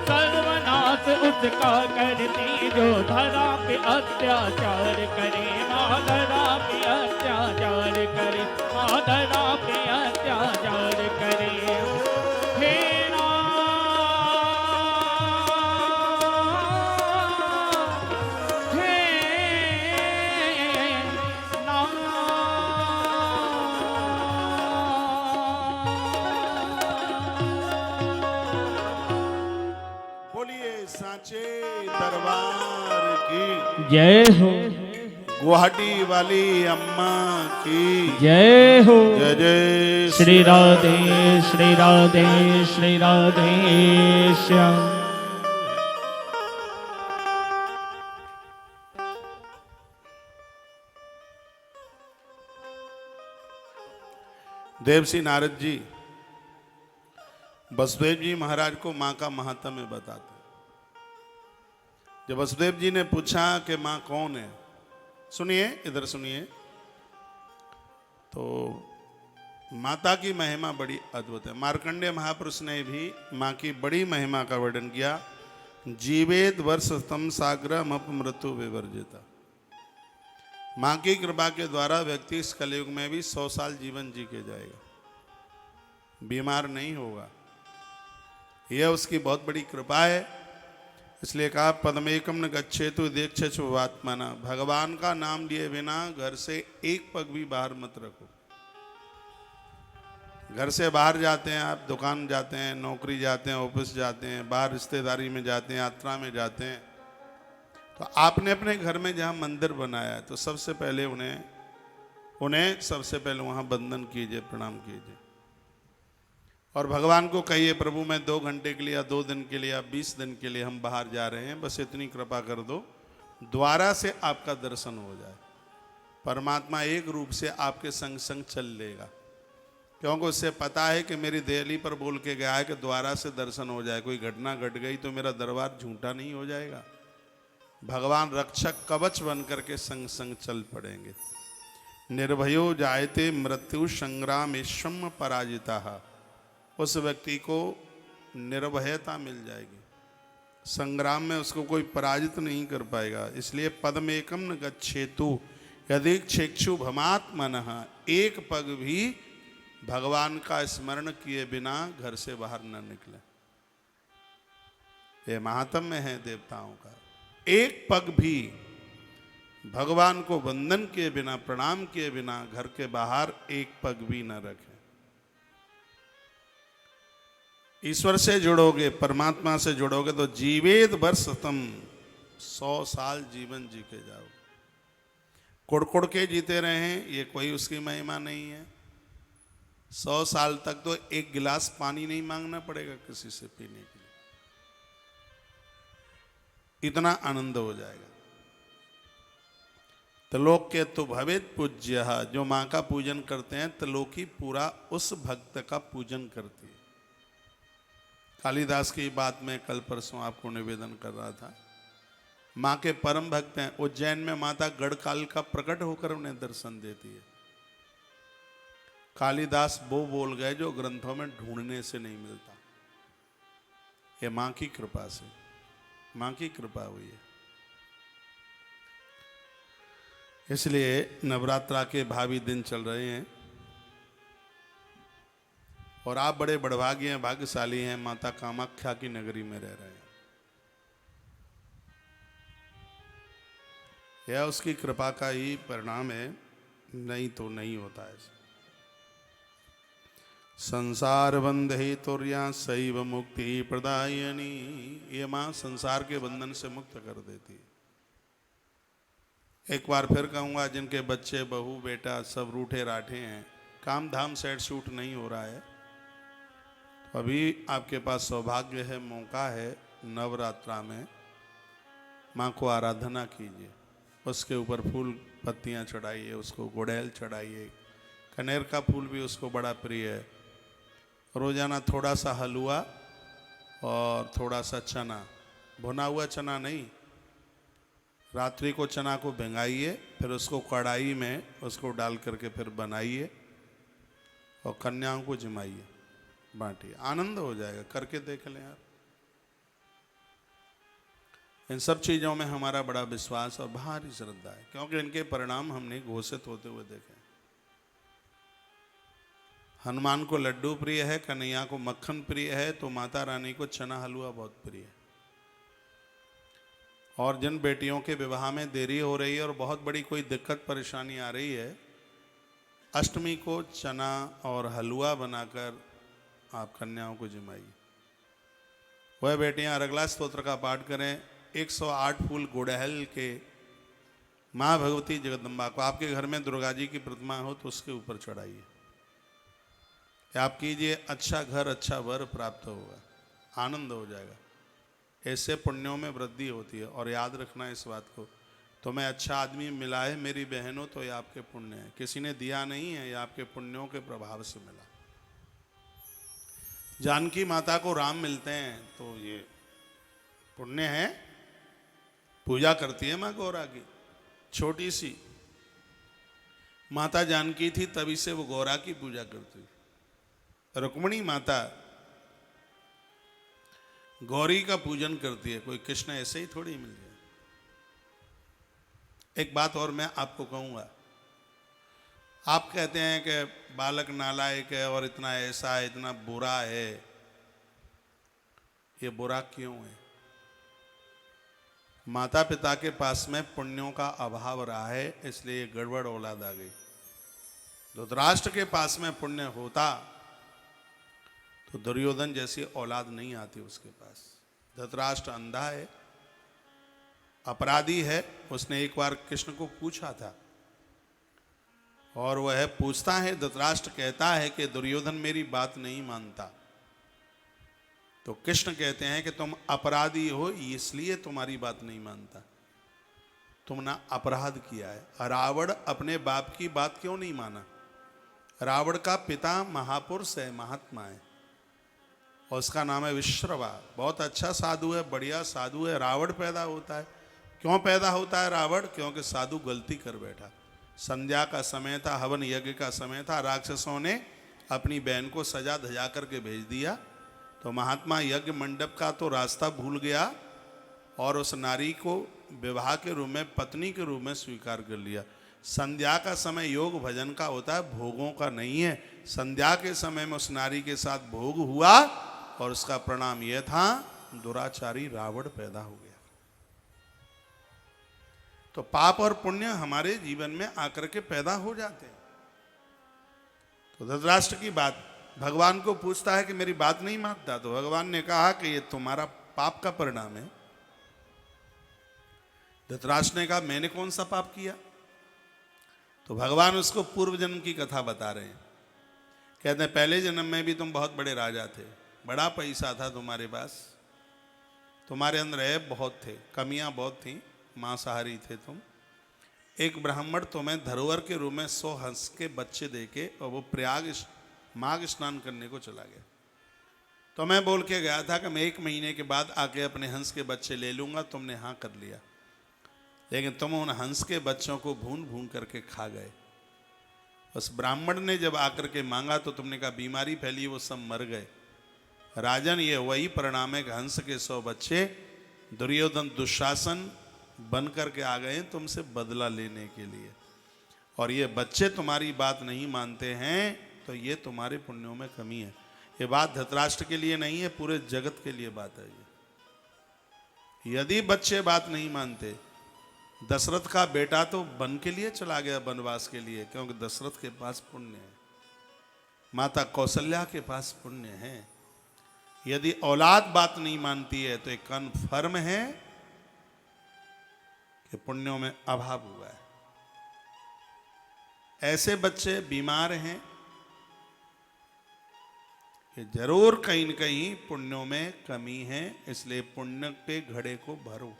S2: सर्वनाश उसका करती जो धरा पे अत्याचार करे। माँ धरा पे अत्याचार करे। माँ धरा पे अत्याचार करे। हे
S1: सांचे दरबार की
S2: जय हो।
S1: गुवाहाटी वाली अम्मा की
S2: जय हो।
S1: जय जय
S2: श्री राधे श्री राधे श्री राधे श्याम।
S1: देवसी नारद जी वसुदेव जी महाराज को मां का महात्म्य बताते। जब वसुदेव जी ने पूछा कि मां कौन है, सुनिए इधर सुनिए, तो माता की महिमा बड़ी अद्भुत है। मार्कंडेय महापुरुष ने भी मां की बड़ी महिमा का वर्णन किया। जीवेद वर्ष तम साग्रम अपमृत्यु विवर्जिता। मां की कृपा के द्वारा व्यक्ति इस कलयुग में भी 100 साल जीवन जी के जाएगा, बीमार नहीं होगा। यह उसकी बहुत बड़ी कृपा है। इसलिए कहा पद्मेकम न गच्छेतु दीक्षेषु आत्मना। भगवान का नाम लिए बिना घर से एक पग भी बाहर मत रखो। घर से बाहर जाते हैं आप, दुकान जाते हैं, नौकरी जाते हैं, ऑफिस जाते हैं, बाहर रिश्तेदारी में जाते हैं, यात्रा में जाते हैं, तो आपने अपने घर में जहाँ मंदिर बनाया है तो सबसे पहले उन्हें सबसे पहले वहाँ वंदन कीजिए, प्रणाम कीजिए। और भगवान को कहिए प्रभु मैं 2 घंटे के लिए या 2 दिन के लिए या 20 दिन के लिए हम बाहर जा रहे हैं, बस इतनी कृपा कर दो, द्वारा से आपका दर्शन हो जाए। परमात्मा एक रूप से आपके संग संग चल लेगा, क्योंकि उससे पता है कि मेरी देहली पर बोल के गया है कि द्वारा से दर्शन हो जाए। कोई घटना घट गई तो मेरा दरबार झूठा नहीं हो जाएगा। भगवान रक्षक कवच बन करके संग संग चल पड़ेंगे। निर्भयो जायते मृत्यु संग्रामेश्वम पराजिता। उस व्यक्ति को निर्भयता मिल जाएगी, संग्राम में उसको कोई पराजित नहीं कर पाएगा। इसलिए पद्मेकम न गच्छेतु यदि क्षेक्षु भमात्मनः। एक पग भी भगवान का स्मरण किए बिना घर से बाहर न निकले। ये महात्म्य है देवताओं का। एक पग भी भगवान को वंदन किए बिना, प्रणाम किए बिना घर के बाहर एक पग भी न रखें। ईश्वर से जुड़ोगे, परमात्मा से जुड़ोगे तो जीवेद वर्ष तुम 100 साल जीवन जी के जाओगे। कुड़ के जीते रहे ये कोई उसकी महिमा नहीं है। 100 साल तक तो एक गिलास पानी नहीं मांगना पड़ेगा किसी से पीने के लिए, इतना आनंद हो जाएगा। त्रिलोक के तो भवेत पूज्य, जो मां का पूजन करते हैं त्रिलोकी पूरा उस भक्त का पूजन करती है। कालिदास की बात में कल परसों आपको निवेदन कर रहा था। मां के परम भक्त हैं। उज्जैन में माता गढ़काल का प्रकट होकर उन्हें दर्शन देती है। कालिदास वो बोल गए जो ग्रंथों में ढूंढने से नहीं मिलता। ये मां की कृपा से, मां की कृपा हुई है। इसलिए नवरात्रा के भावी दिन चल रहे हैं और आप बड़े बड़भागी हैं, भाग्यशाली हैं, माता कामाख्या की नगरी में रह रहे हैं। यह उसकी कृपा का ही परिणाम है, नहीं तो नहीं होता है। संसार बंध ही तुर्या शैव मुक्ति प्रदायनी, ये मां संसार के बंधन से मुक्त कर देती है। एक बार फिर कहूँगा, जिनके बच्चे बहू बेटा सब रूठे राठे हैं, काम धाम सेट शूट नहीं हो रहा है, तो अभी आपके पास सौभाग्य है, मौका है, नवरात्रा में माँ को आराधना कीजिए। उसके ऊपर फूल पत्तियाँ चढ़ाइए, उसको गुड़ैल चढ़ाइए, कनेर का फूल भी उसको बड़ा प्रिय है। रोजाना थोड़ा सा हलवा और थोड़ा सा चना, भुना हुआ चना नहीं, रात्रि को चना को भिंगाइए, फिर उसको कढ़ाई में उसको डाल करके फिर बनाइए और कन्याओं को जिमाइए, बांटिए, आनंद हो जाएगा। करके देख लें आप। इन सब चीज़ों में हमारा बड़ा विश्वास और भारी श्रद्धा है, क्योंकि इनके परिणाम हमने घोषित होते हुए देखे। हनुमान को लड्डू प्रिय है, कन्हैया को मक्खन प्रिय है, तो माता रानी को चना हलवा बहुत प्रिय है। और जिन बेटियों के विवाह में देरी हो रही है और बहुत बड़ी कोई दिक्कत परेशानी आ रही है, अष्टमी को चना और हलवा बनाकर आप कन्याओं को जिमाइए। वह बेटियां अरगला स्तोत्र का पाठ करें, 108 फूल गुड़हल के माँ भगवती जगदम्बा को, आपके घर में दुर्गा जी की प्रतिमा हो तो उसके ऊपर चढ़ाइए। आप कीजिए, अच्छा घर अच्छा वर प्राप्त होगा, आनंद हो जाएगा। ऐसे पुण्यों में वृद्धि होती है। और याद रखना इस बात को, तुम्हें अच्छा आदमी मिला है मेरी बहनों तो ये आपके पुण्य है, किसी ने दिया नहीं है, ये आपके पुण्यों के प्रभाव से मिला। जानकी माता को राम मिलते हैं तो ये पुण्य है। पूजा करती है माँ गौरा की, छोटी सी माता जानकी थी, तभी से वो गौरा की पूजा करती। रुक्मिणी माता गौरी का पूजन करती है, कोई कृष्ण ऐसे ही थोड़ी मिल जाए। एक बात और मैं आपको कहूँगा, आप कहते हैं कि बालक नालायक है और इतना ऐसा है, इतना बुरा है। ये बुरा क्यों है? माता पिता के पास में पुण्यों का अभाव रहा है, इसलिए ये गड़बड़ औलाद आ गई। धृतराष्ट्र के पास में पुण्य होता तो दुर्योधन जैसी औलाद नहीं आती उसके पास। धृतराष्ट्र अंधा है, अपराधी है। उसने एक बार कृष्ण को पूछा था और वह पूछता है, धृतराष्ट्र कहता है कि दुर्योधन मेरी बात नहीं मानता, तो कृष्ण कहते हैं कि तुम अपराधी हो इसलिए तुम्हारी बात नहीं मानता, तुमने अपराध किया है। रावण अपने बाप की बात क्यों नहीं माना? रावण का पिता महापुरुष है, महात्मा है, और उसका नाम है विश्रवा। बहुत अच्छा साधु है, बढ़िया साधु है। रावण पैदा होता है, क्यों पैदा होता है रावण? क्योंकि साधु गलती कर बैठा। संध्या का समय था, हवन यज्ञ का समय था, राक्षसों ने अपनी बहन को सजा धजा करके भेज दिया, तो महात्मा यज्ञ मंडप का तो रास्ता भूल गया और उस नारी को विवाह के रूप में, पत्नी के रूप में स्वीकार कर लिया। संध्या का समय योग भजन का होता है, भोगों का नहीं है। संध्या के समय में उस नारी के साथ भोग हुआ और उसका परिणाम यह था, दुराचारी रावण पैदा हो गया। तो पाप और पुण्य हमारे जीवन में आकर के पैदा हो जाते हैं। तो धृतराष्ट्र की बात भगवान को पूछता है कि मेरी बात नहीं मानता, तो भगवान ने कहा कि ये तुम्हारा पाप का परिणाम है। धृतराष्ट्र ने कहा मैंने कौन सा पाप किया? तो भगवान उसको पूर्व जन्म की कथा बता रहे हैं। कहते हैं पहले जन्म में भी तुम बहुत बड़े राजा थे, बड़ा पैसा था तुम्हारे पास, तुम्हारे अंदर ऐब बहुत थे, कमियां बहुत थी, मांसाहारी थे तुम। एक ब्राह्मण तुम्हें धरोहर के रूप में 100 हंस के बच्चे देके और वो प्रयाग माघ स्नान करने को चला गया। तो मैं बोल के गया था कि मैं 1 महीने के बाद आके अपने हंस के बच्चे ले लूंगा, तुमने हाँ कर लिया, लेकिन तुम उन हंस के बच्चों को भून भून करके खा गए। उस ब्राह्मण ने जब आकर के मांगा तो तुमने कहा बीमारी फैली, वो सब मर गए। राजन, ये वही परिणाम है कि हंस के 100 बच्चे दुर्योधन दुशासन बन करके आ गए तुमसे बदला लेने के लिए, और ये बच्चे तुम्हारी बात नहीं मानते हैं, तो ये तुम्हारे पुण्यों में कमी है। ये बात धृतराष्ट्र के लिए नहीं है, पूरे जगत के लिए बात है ये। यदि बच्चे बात नहीं मानते, दशरथ का बेटा तो वन के लिए चला गया, वनवास के लिए, क्योंकि दशरथ के पास पुण्य है, माता कौशल्या के पास पुण्य है। यदि औलाद बात नहीं मानती है तो एक कन्फर्म है कि पुण्यों में अभाव हुआ है। ऐसे बच्चे बीमार हैं कि जरूर कहीं न कहीं पुण्यों में कमी है, इसलिए पुण्य के घड़े को भरो।